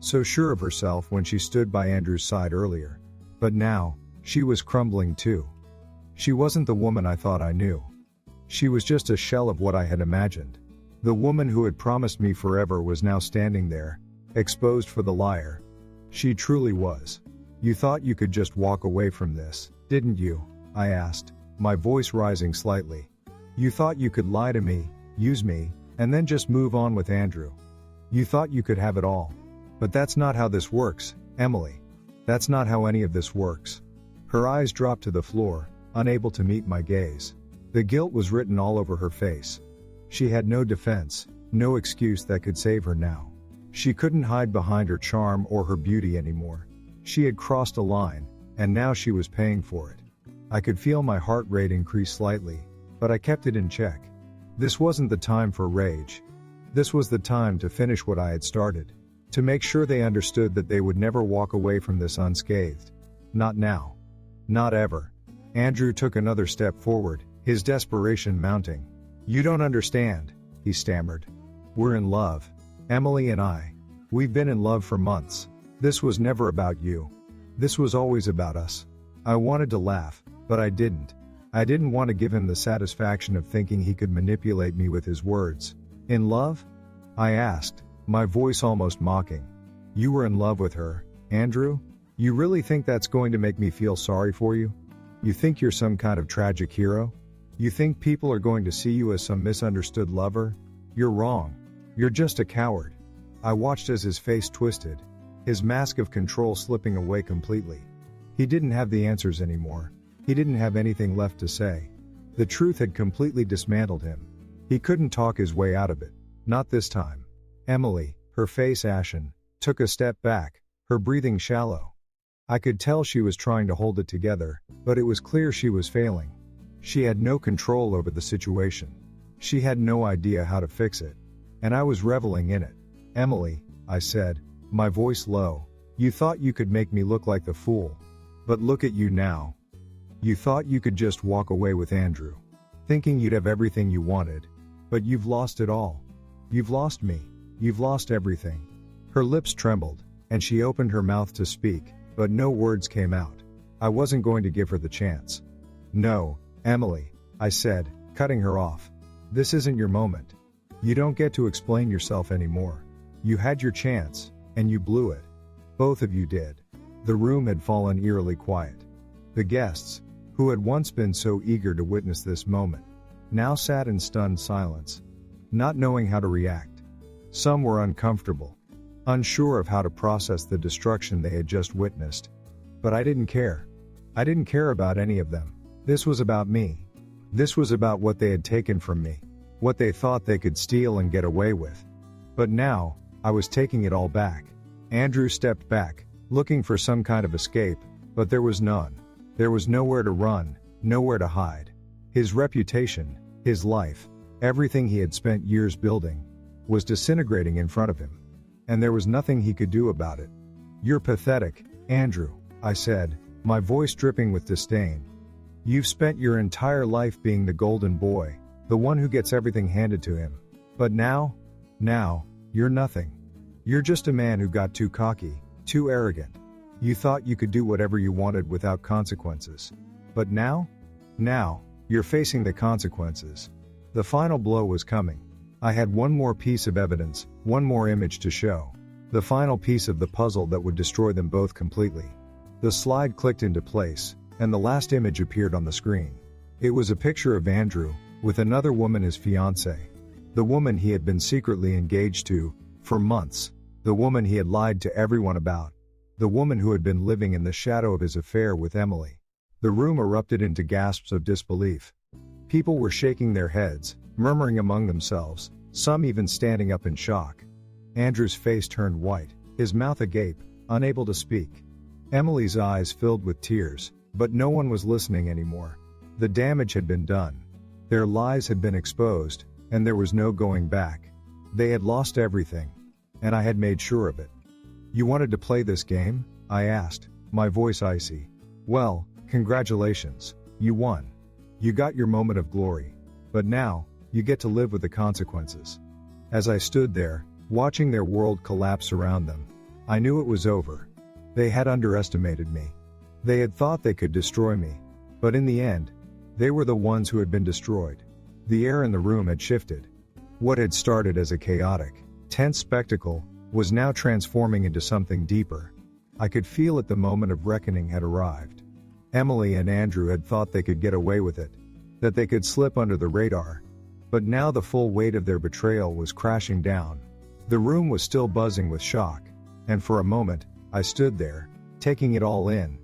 so sure of herself when she stood by Andrew's side earlier. But now, she was crumbling too. She wasn't the woman I thought I knew. She was just a shell of what I had imagined. The woman who had promised me forever was now standing there, exposed for the liar. She truly was. "You thought you could just walk away from this, didn't you?" I asked, my voice rising slightly. "You thought you could lie to me, use me, and then just move on with Andrew. You thought you could have it all. But that's not how this works, Emily. That's not how any of this works." Her eyes dropped to the floor, unable to meet my gaze. The guilt was written all over her face. She had no defense, no excuse that could save her now. She couldn't hide behind her charm or her beauty anymore. She had crossed a line, and now she was paying for it. I could feel my heart rate increase slightly, but I kept it in check. This wasn't the time for rage. This was the time to finish what I had started. To make sure they understood that they would never walk away from this unscathed. Not now. Not ever. Andrew took another step forward, his desperation mounting. "You don't understand," he stammered. "We're in love. Emily and I. We've been in love for months. This was never about you. This was always about us." I wanted to laugh, but I didn't. I didn't want to give him the satisfaction of thinking he could manipulate me with his words. "In love?" I asked, my voice almost mocking. "You were in love with her, Andrew? You really think that's going to make me feel sorry for you? You think you're some kind of tragic hero? You think people are going to see you as some misunderstood lover? You're wrong. You're just a coward." I watched as his face twisted, his mask of control slipping away completely. He didn't have the answers anymore. He didn't have anything left to say. The truth had completely dismantled him. He couldn't talk his way out of it. Not this time. Emily, her face ashen, took a step back, her breathing shallow. I could tell she was trying to hold it together, but it was clear she was failing. She had no control over the situation. She had no idea how to fix it. And I was reveling in it. "Emily," I said, my voice low, "you thought you could make me look like the fool. But look at you now. You thought you could just walk away with Andrew. Thinking you'd have everything you wanted. But you've lost it all. You've lost me. You've lost everything." Her lips trembled, and she opened her mouth to speak, but no words came out. I wasn't going to give her the chance. "No, Emily," I said, cutting her off. "This isn't your moment. You don't get to explain yourself anymore. You had your chance, and you blew it. Both of you did." The room had fallen eerily quiet. The guests, who had once been so eager to witness this moment, now sat in stunned silence, not knowing how to react. Some were uncomfortable, unsure of how to process the destruction they had just witnessed. But I didn't care. I didn't care about any of them. This was about me. This was about what they had taken from me, what they thought they could steal and get away with. But now, I was taking it all back. Andrew stepped back, looking for some kind of escape, but there was none. There was nowhere to run, nowhere to hide. His reputation, his life, everything he had spent years building, was disintegrating in front of him. And there was nothing he could do about it. "You're pathetic, Andrew," I said, my voice dripping with disdain. "You've spent your entire life being the golden boy, the one who gets everything handed to him. But now, you're nothing. You're just a man who got too cocky, too arrogant. You thought you could do whatever you wanted without consequences. But now, you're facing the consequences." The final blow was coming. I had one more piece of evidence, one more image to show. The final piece of the puzzle that would destroy them both completely. The slide clicked into place, and the last image appeared on the screen. It was a picture of Andrew, with another woman as fiancée. The woman he had been secretly engaged to, for months. The woman he had lied to everyone about. The woman who had been living in the shadow of his affair with Emily. The room erupted into gasps of disbelief. People were shaking their heads, murmuring among themselves, some even standing up in shock. Andrew's face turned white, his mouth agape, unable to speak. Emily's eyes filled with tears, but no one was listening anymore. The damage had been done. Their lies had been exposed, and there was no going back. They had lost everything. And I had made sure of it. "You wanted to play this game?" I asked, my voice icy. "Well, congratulations. You won. You got your moment of glory. But now, you get to live with the consequences." As I stood there, watching their world collapse around them, I knew it was over. They had underestimated me. They had thought they could destroy me. But in the end, they were the ones who had been destroyed. The air in the room had shifted. What had started as a chaotic, tense spectacle, was now transforming into something deeper. I could feel it. The moment of reckoning had arrived. Emily and Andrew had thought they could get away with it, that they could slip under the radar. But now the full weight of their betrayal was crashing down. The room was still buzzing with shock, and for a moment, I stood there, taking it all in,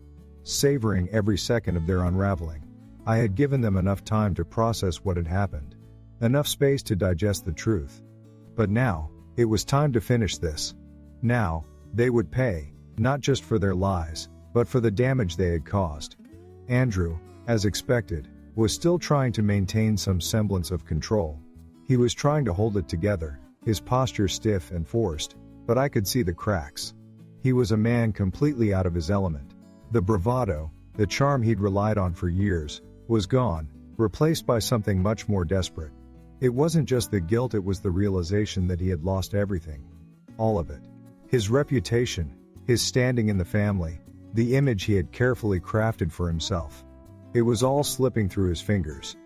savoring every second of their unraveling. I had given them enough time to process what had happened, enough space to digest the truth. But now, it was time to finish this. Now, they would pay, not just for their lies, but for the damage they had caused. Andrew, as expected, was still trying to maintain some semblance of control. He was trying to hold it together, his posture stiff and forced, but I could see the cracks. He was a man completely out of his element. The bravado, the charm he'd relied on for years, was gone, replaced by something much more desperate. It wasn't just the guilt, it was the realization that he had lost everything. All of it. His reputation, his standing in the family, the image he had carefully crafted for himself. It was all slipping through his fingers.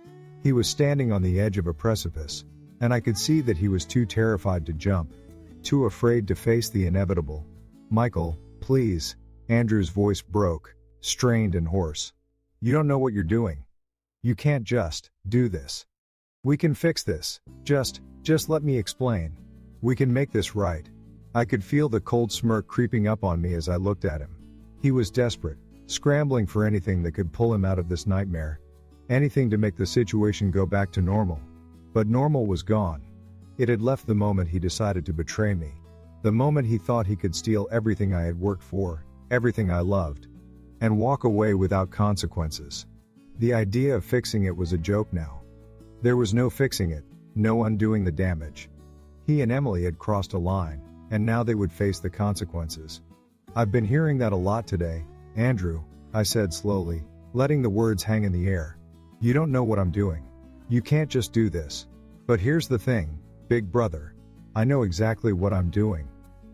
He was standing on the edge of a precipice, and I could see that he was too terrified to jump, too afraid to face the inevitable. "Michael, please," Andrew's voice broke, strained and hoarse. "You don't know what you're doing. You can't just do this. We can fix this. Just let me explain. We can make this right." I could feel the cold smirk creeping up on me as I looked at him. He was desperate, scrambling for anything that could pull him out of this nightmare. Anything to make the situation go back to normal. But normal was gone. It had left the moment he decided to betray me. The moment he thought he could steal everything I had worked for, everything I loved, and walk away without consequences. The idea of fixing it was a joke now. There was no fixing it, no undoing the damage. He and Emily had crossed a line, and now they would face the consequences. "I've been hearing that a lot today, Andrew," I said slowly, letting the words hang in the air. "You don't know what I'm doing. You can't just do this. But here's the thing, big brother. I know exactly what I'm doing.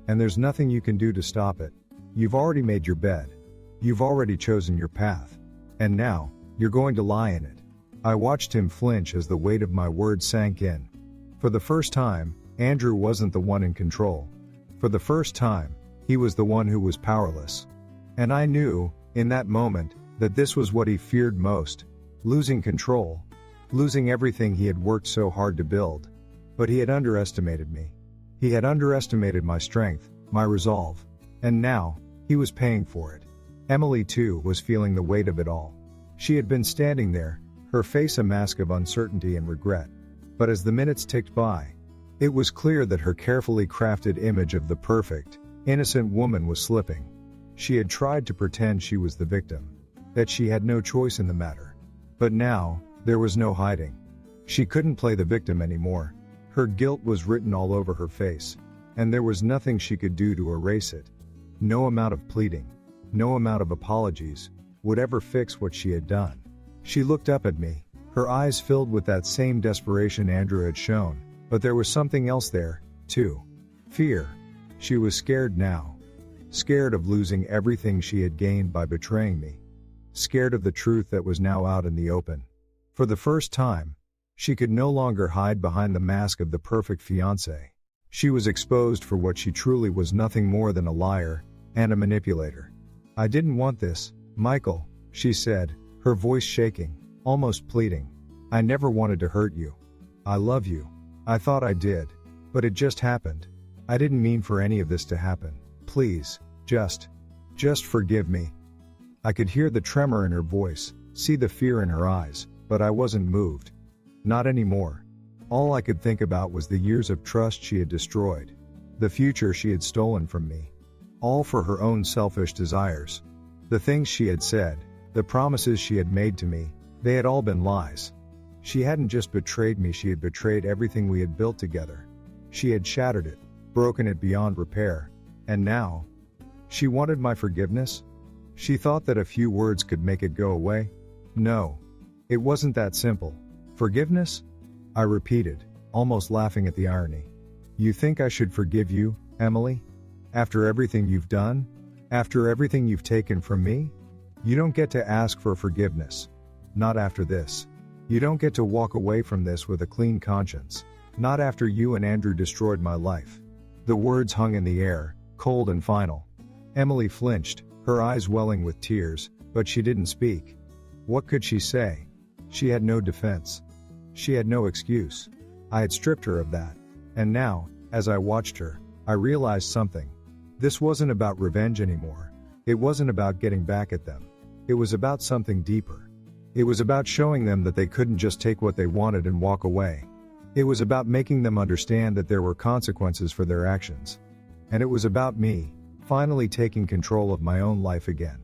And there's nothing you can do to stop it. You've already made your bed. You've already chosen your path. And now, you're going to lie in it." I watched him flinch as the weight of my words sank in. For the first time, Andrew wasn't the one in control. For the first time, he was the one who was powerless. And I knew, in that moment, that this was what he feared most: losing control. Losing everything he had worked so hard to build. But he had underestimated me. He had underestimated my strength, my resolve. And now, he was paying for it. Emily, too, was feeling the weight of it all. She had been standing there, her face a mask of uncertainty and regret. But as the minutes ticked by, it was clear that her carefully crafted image of the perfect, innocent woman was slipping. She had tried to pretend she was the victim, that she had no choice in the matter. But now, there was no hiding. She couldn't play the victim anymore. Her guilt was written all over her face, and there was nothing she could do to erase it. No amount of pleading, no amount of apologies, would ever fix what she had done. She looked up at me, her eyes filled with that same desperation Andrew had shown, but there was something else there, too. Fear. She was scared now. Scared of losing everything she had gained by betraying me. Scared of the truth that was now out in the open. For the first time, she could no longer hide behind the mask of the perfect fiancé. She was exposed for what she truly was: nothing more than a liar and a manipulator. "I didn't want this, Michael," she said, her voice shaking, almost pleading. "I never wanted to hurt you. I love you. I thought I did. But it just happened. I didn't mean for any of this to happen. Please, just forgive me." I could hear the tremor in her voice, see the fear in her eyes, but I wasn't moved. Not anymore. All I could think about was the years of trust she had destroyed. The future she had stolen from me. All for her own selfish desires. The things she had said, the promises she had made to me, they had all been lies. She hadn't just betrayed me, she had betrayed everything we had built together. She had shattered it, broken it beyond repair. And now, she wanted my forgiveness? She thought that a few words could make it go away? No. It wasn't that simple. "Forgiveness?" I repeated, almost laughing at the irony. "You think I should forgive you, Emily? After everything you've done? After everything you've taken from me? You don't get to ask for forgiveness. Not after this. You don't get to walk away from this with a clean conscience. Not after you and Andrew destroyed my life." The words hung in the air, cold and final. Emily flinched, her eyes welling with tears, but she didn't speak. What could she say? She had no defense. She had no excuse. I had stripped her of that. And now, as I watched her, I realized something. This wasn't about revenge anymore. It wasn't about getting back at them. It was about something deeper. It was about showing them that they couldn't just take what they wanted and walk away. It was about making them understand that there were consequences for their actions. And it was about me, finally taking control of my own life again.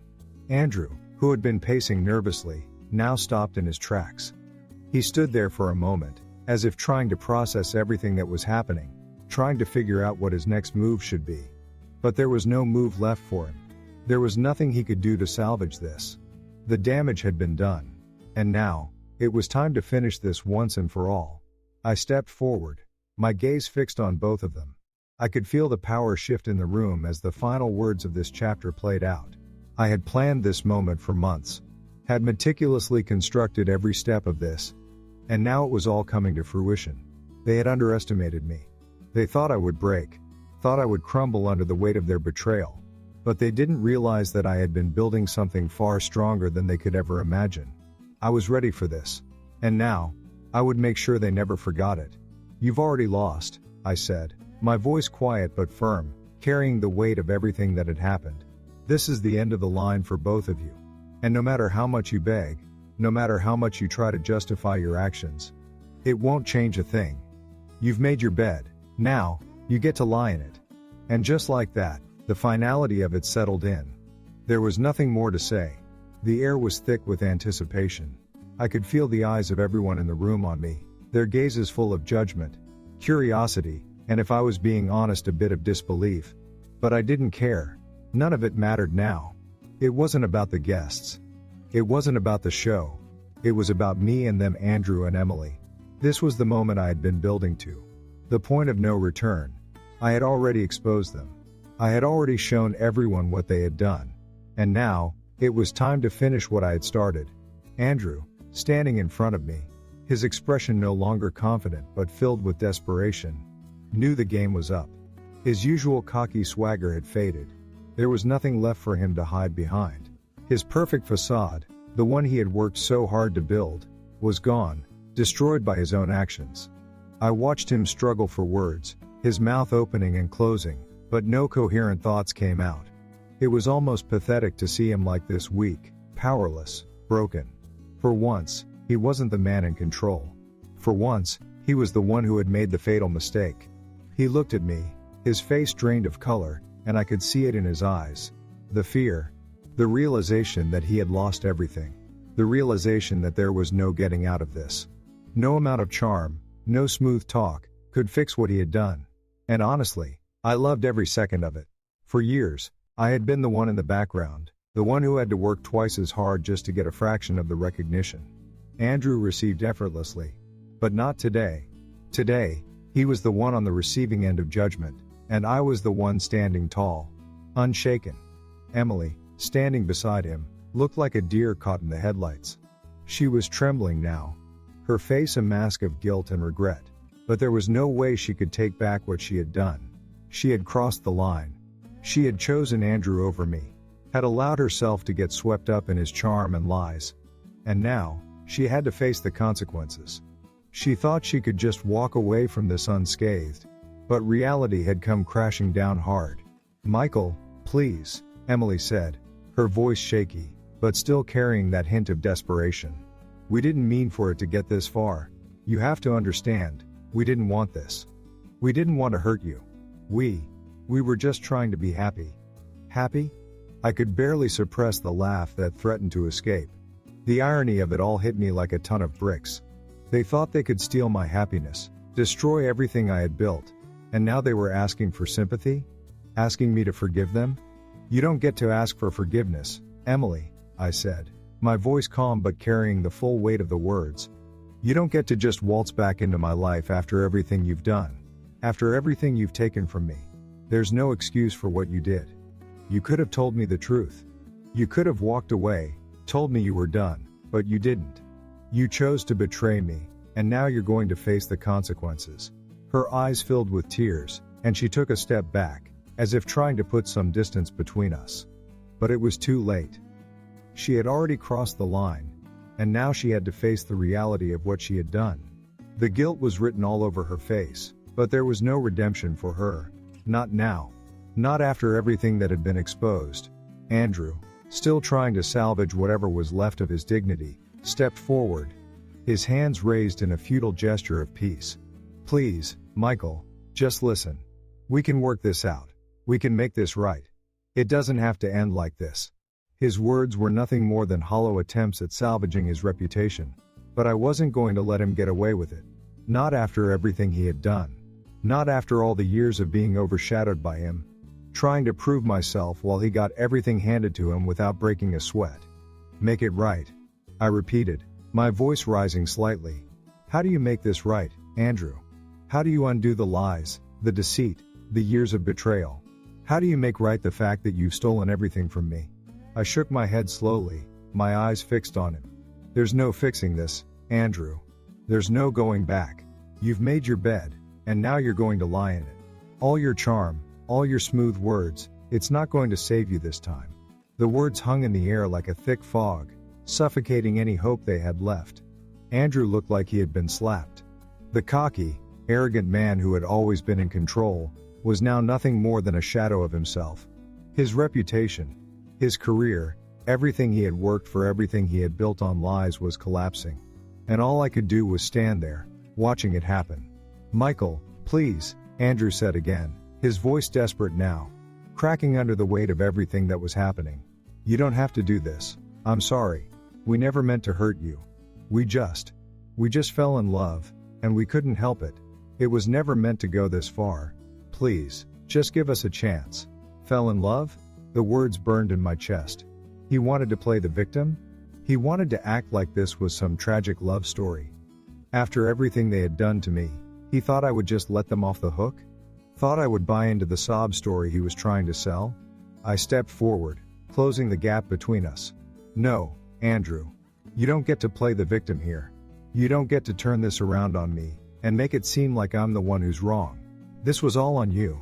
Andrew, who had been pacing nervously, now stopped in his tracks. He stood there for a moment, as if trying to process everything that was happening, trying to figure out what his next move should be. But there was no move left for him. There was nothing he could do to salvage this. The damage had been done. And now, it was time to finish this once and for all. I stepped forward, my gaze fixed on both of them. I could feel the power shift in the room as the final words of this chapter played out. I had planned this moment for months, had meticulously constructed every step of this, and now it was all coming to fruition. They had underestimated me. They thought I would break, thought I would crumble under the weight of their betrayal, but they didn't realize that I had been building something far stronger than they could ever imagine. I was ready for this, and now, I would make sure they never forgot it. "You've already lost," I said, my voice quiet but firm, carrying the weight of everything that had happened. "This is the end of the line for both of you. And no matter how much you beg, no matter how much you try to justify your actions, it won't change a thing. You've made your bed, now, you get to lie in it." And just like that, the finality of it settled in. There was nothing more to say. The air was thick with anticipation. I could feel the eyes of everyone in the room on me, their gazes full of judgment, curiosity, and if I was being honest, a bit of disbelief. But I didn't care. None of it mattered now. It wasn't about the guests. It wasn't about the show. It was about me and them, Andrew and Emily. This was the moment I had been building to. The point of no return. I had already exposed them. I had already shown everyone what they had done. And now, it was time to finish what I had started. Andrew, standing in front of me, his expression no longer confident but filled with desperation, knew the game was up. His usual cocky swagger had faded. There was nothing left for him to hide behind. His perfect facade, the one he had worked so hard to build, was gone, destroyed by his own actions. I watched him struggle for words, his mouth opening and closing, but no coherent thoughts came out. It was almost pathetic to see him like this, weak, powerless, broken. For once, he wasn't the man in control. For once, he was the one who had made the fatal mistake. He looked at me, his face drained of color, and I could see it in his eyes. The fear. The realization that he had lost everything. The realization that there was no getting out of this. No amount of charm, no smooth talk, could fix what he had done. And honestly, I loved every second of it. For years, I had been the one in the background, the one who had to work twice as hard just to get a fraction of the recognition Andrew received effortlessly. But not today. Today, he was the one on the receiving end of judgment, and I was the one standing tall, unshaken. Emily, standing beside him, looked like a deer caught in the headlights. She was trembling now, her face a mask of guilt and regret, but there was no way she could take back what she had done. She had crossed the line. She had chosen Andrew over me, had allowed herself to get swept up in his charm and lies. And now, she had to face the consequences. She thought she could just walk away from this unscathed, but reality had come crashing down hard. "Michael, please," Emily said, her voice shaky, but still carrying that hint of desperation. "We didn't mean for it to get this far. You have to understand, we didn't want this. We didn't want to hurt you. We were just trying to be happy." Happy? I could barely suppress the laugh that threatened to escape. The irony of it all hit me like a ton of bricks. They thought they could steal my happiness, destroy everything I had built, and now they were asking for sympathy? Asking me to forgive them? "You don't get to ask for forgiveness, Emily," I said, my voice calm but carrying the full weight of the words. "You don't get to just waltz back into my life after everything you've done, after everything you've taken from me. There's no excuse for what you did. You could have told me the truth. You could have walked away, told me you were done, but you didn't. You chose to betray me, and now you're going to face the consequences." Her eyes filled with tears, and she took a step back, as if trying to put some distance between us. But it was too late. She had already crossed the line, and now she had to face the reality of what she had done. The guilt was written all over her face, but there was no redemption for her. Not now. Not after everything that had been exposed. Andrew, still trying to salvage whatever was left of his dignity, stepped forward, his hands raised in a futile gesture of peace. "Please, Michael, just listen. We can work this out. We can make this right. It doesn't have to end like this. His words were nothing more than hollow attempts at salvaging his reputation, but I wasn't going to let him get away with it. Not after everything he had done. Not after all the years of being overshadowed by him, trying to prove myself while he got everything handed to him without breaking a sweat. Make it right, I repeated, my voice rising slightly. How do you make this right, Andrew? How do you undo the lies, the deceit, the years of betrayal? How do you make right the fact that you've stolen everything from me? I shook my head slowly, my eyes fixed on him. There's no fixing this, Andrew. There's no going back. You've made your bed, and now you're going to lie in it. All your charm, all your smooth words, it's not going to save you this time. The words hung in the air like a thick fog, suffocating any hope they had left. Andrew looked like he had been slapped. The cocky, arrogant man who had always been in control was now nothing more than a shadow of himself. His reputation, his career, everything he had worked for, everything he had built on lies was collapsing. And all I could do was stand there, watching it happen. Michael, please, Andrew said again, his voice desperate now, cracking under the weight of everything that was happening. You don't have to do this. I'm sorry. We never meant to hurt you. We just fell in love, and we couldn't help it. It was never meant to go this far. Please, just give us a chance. Fell in love? The words burned in my chest. He wanted to play the victim? He wanted to act like this was some tragic love story. After everything they had done to me, he thought I would just let them off the hook? Thought I would buy into the sob story he was trying to sell? I stepped forward, closing the gap between us. No, Andrew. You don't get to play the victim here. You don't get to turn this around on me and make it seem like I'm the one who's wrong. This was all on you.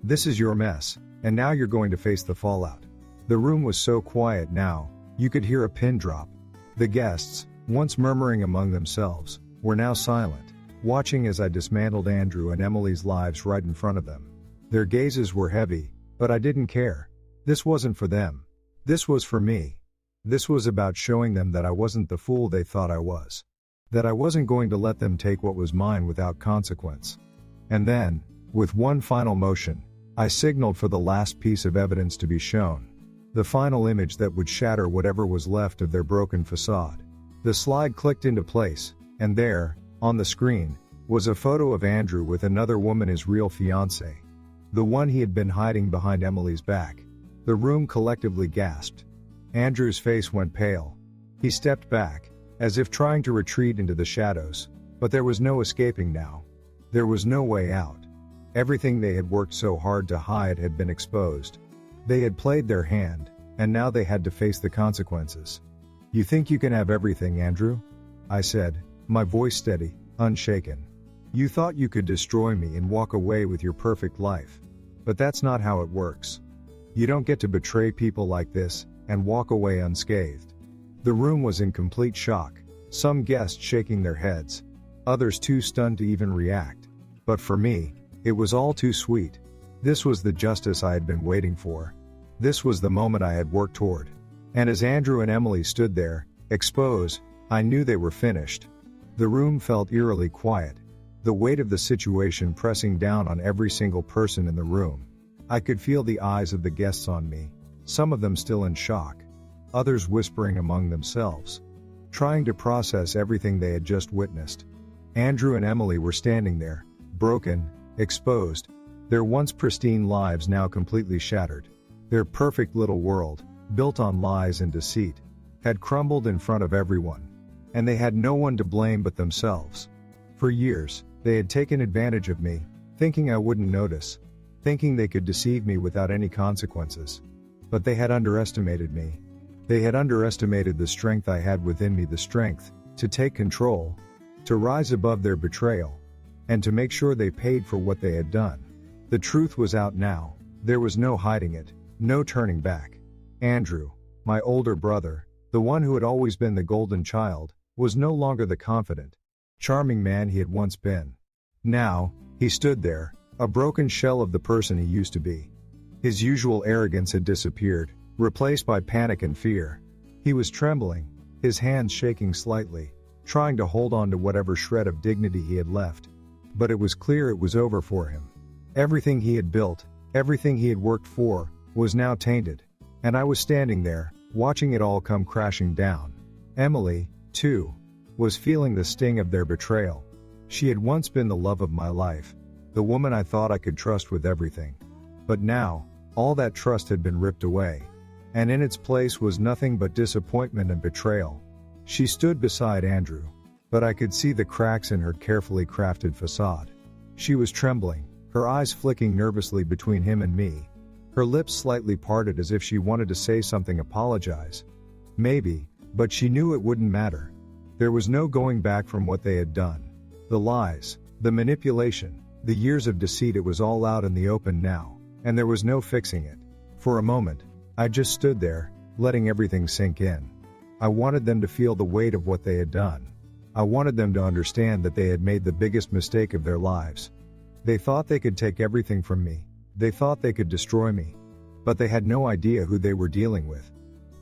This is your mess, and now you're going to face the fallout. The room was so quiet now, you could hear a pin drop. The guests, once murmuring among themselves, were now silent, watching as I dismantled Andrew and Emily's lives right in front of them. Their gazes were heavy, but I didn't care. This wasn't for them. This was for me. This was about showing them that I wasn't the fool they thought I was. That I wasn't going to let them take what was mine without consequence. And then, with one final motion, I signaled for the last piece of evidence to be shown. The final image that would shatter whatever was left of their broken facade. The slide clicked into place, and there, on the screen, was a photo of Andrew with another woman, his real fiancée. The one he had been hiding behind Emily's back. The room collectively gasped. Andrew's face went pale. He stepped back, as if trying to retreat into the shadows, but there was no escaping now. There was no way out. Everything they had worked so hard to hide had been exposed. They had played their hand, and now they had to face the consequences. You think you can have everything, Andrew? I said, my voice steady, unshaken. You thought you could destroy me and walk away with your perfect life. But that's not how it works. You don't get to betray people like this and walk away unscathed. The room was in complete shock, some guests shaking their heads, others too stunned to even react. But for me, it was all too sweet. This was the justice I had been waiting for. This was the moment I had worked toward. And as Andrew and Emily stood there, exposed, I knew they were finished. The room felt eerily quiet, the weight of the situation pressing down on every single person in the room. I could feel the eyes of the guests on me, some of them still in shock, others whispering among themselves, trying to process everything they had just witnessed. Andrew and Emily were standing there, broken, exposed, their once pristine lives now completely shattered. Their perfect little world, built on lies and deceit, had crumbled in front of everyone. And they had no one to blame but themselves. For years, they had taken advantage of me, thinking I wouldn't notice, thinking they could deceive me without any consequences. But they had underestimated me. They had underestimated the strength I had within me, the strength to take control, to rise above their betrayal, and to make sure they paid for what they had done. The truth was out now. There was no hiding it, no turning back. Andrew, my older brother, the one who had always been the golden child, was no longer the confident, charming man he had once been. Now, he stood there, a broken shell of the person he used to be. His usual arrogance had disappeared, replaced by panic and fear. He was trembling, his hands shaking slightly, trying to hold on to whatever shred of dignity he had left. But it was clear it was over for him. Everything he had built, Everything he had worked for was now tainted. And I was standing there, watching it all come crashing down. Emily, too, was feeling the sting of their betrayal. She had once been the love of my life, the woman I thought I could trust with everything. But now, all that trust had been ripped away. And in its place was nothing but disappointment and betrayal. She stood beside Andrew, but I could see the cracks in her carefully crafted facade. She was trembling, her eyes flicking nervously between him and me, her lips slightly parted as if she wanted to say something, apologize. Maybe, but she knew it wouldn't matter. There was no going back from what they had done. The lies, the manipulation, the years of deceit, it was all out in the open now, and there was no fixing it. For a moment, I just stood there, letting everything sink in. I wanted them to feel the weight of what they had done. I wanted them to understand that they had made the biggest mistake of their lives. They thought they could take everything from me. They thought they could destroy me. But they had no idea who they were dealing with.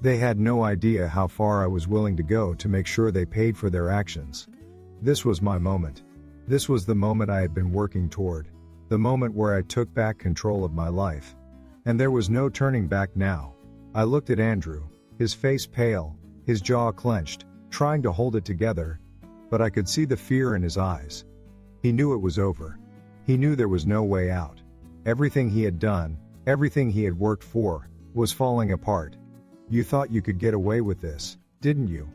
They had no idea how far I was willing to go to make sure they paid for their actions. This was my moment. This was the moment I had been working toward. The moment where I took back control of my life. And there was no turning back now. I looked at Andrew, his face pale, his jaw clenched, trying to hold it together, but I could see the fear in his eyes. He knew it was over. He knew there was no way out. Everything he had done, everything he had worked for, was falling apart. You thought you could get away with this, didn't you?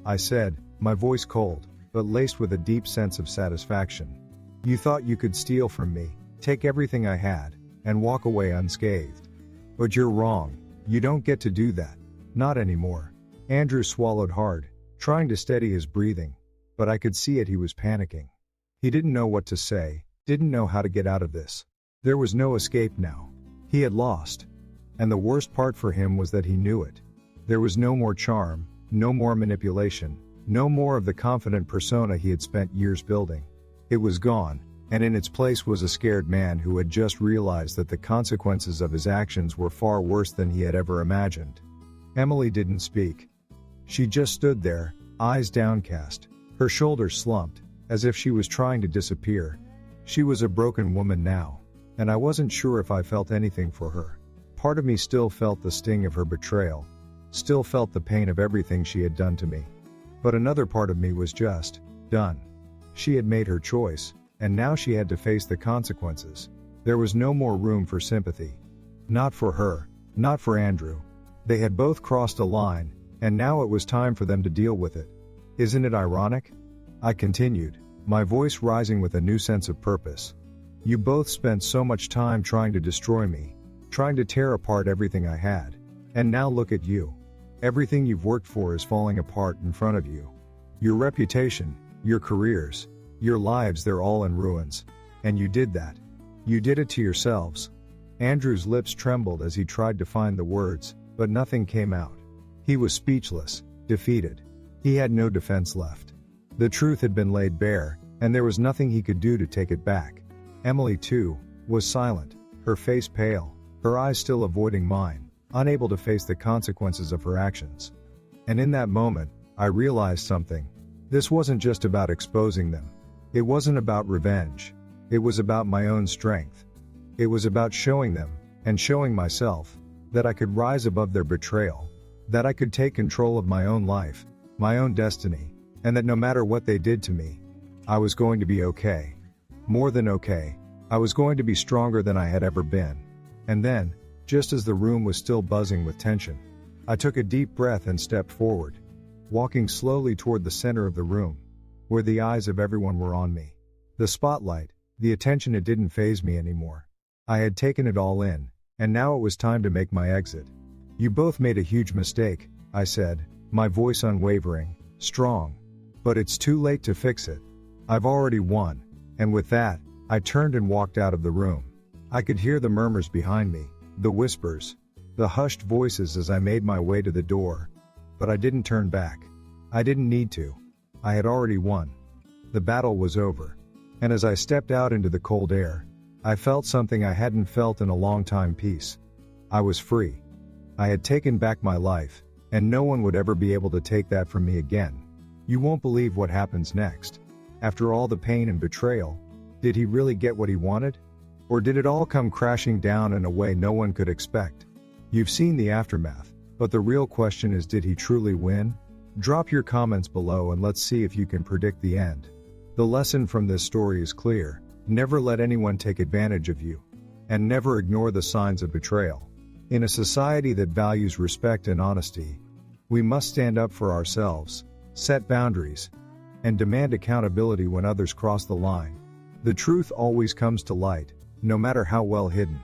I said, my voice cold, but laced with a deep sense of satisfaction. You thought you could steal from me, take everything I had, and walk away unscathed. But you're wrong. You don't get to do that. Not anymore. Andrew swallowed hard, trying to steady his breathing, but I could see it, he was panicking. He didn't know what to say, didn't know how to get out of this. There was no escape now. He had lost. And the worst part for him was that he knew it. There was no more charm, no more manipulation, no more of the confident persona he had spent years building. It was gone, and in its place was a scared man who had just realized that the consequences of his actions were far worse than he had ever imagined. Emily didn't speak. She just stood there, eyes downcast, her shoulders slumped, as if she was trying to disappear. She was a broken woman now, and I wasn't sure if I felt anything for her. Part of me still felt the sting of her betrayal, still felt the pain of everything she had done to me. But another part of me was just done. She had made her choice, and now she had to face the consequences. There was no more room for sympathy. Not for her, not for Andrew. They had both crossed a line, and now it was time for them to deal with it. Isn't it ironic? I continued, my voice rising with a new sense of purpose. You both spent so much time trying to destroy me, trying to tear apart everything I had. And now look at you. Everything you've worked for is falling apart in front of you. Your reputation, your careers, your lives, they're all in ruins. And you did that. You did it to yourselves. Andrew's lips trembled as he tried to find the words, but nothing came out. He was speechless, defeated. He had no defense left. The truth had been laid bare, and there was nothing he could do to take it back. Emily, too, was silent, her face pale, her eyes still avoiding mine, unable to face the consequences of her actions. And in that moment, I realized something. This wasn't just about exposing them. It wasn't about revenge. It was about my own strength. It was about showing them, and showing myself, that I could rise above their betrayal, that I could take control of my own life, my own destiny, and that no matter what they did to me, I was going to be okay. More than okay, I was going to be stronger than I had ever been. And then, just as the room was still buzzing with tension, I took a deep breath and stepped forward, walking slowly toward the center of the room, where the eyes of everyone were on me. The spotlight, the attention, it didn't faze me anymore. I had taken it all in, and now it was time to make my exit. You both made a huge mistake, I said, my voice unwavering, strong. But it's too late to fix it. I've already won. And with that, I turned and walked out of the room. I could hear the murmurs behind me, the whispers, the hushed voices as I made my way to the door. But I didn't turn back. I didn't need to. I had already won. The battle was over. And as I stepped out into the cold air, I felt something I hadn't felt in a long time, peace. I was free. I had taken back my life, and no one would ever be able to take that from me again. You won't believe what happens next. After all the pain and betrayal, did he really get what he wanted? Or did it all come crashing down in a way no one could expect? You've seen the aftermath, but the real question is, did he truly win? Drop your comments below and let's see if you can predict the end. The lesson from this story is clear: never let anyone take advantage of you. And never ignore the signs of betrayal. In a society that values respect and honesty, we must stand up for ourselves, set boundaries, and demand accountability when others cross the line. The truth always comes to light, no matter how well hidden.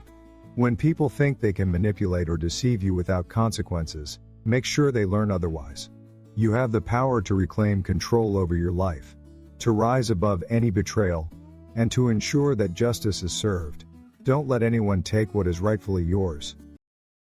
When people think they can manipulate or deceive you without consequences, make sure they learn otherwise. You have the power to reclaim control over your life, to rise above any betrayal, and to ensure that justice is served. Don't let anyone take what is rightfully yours.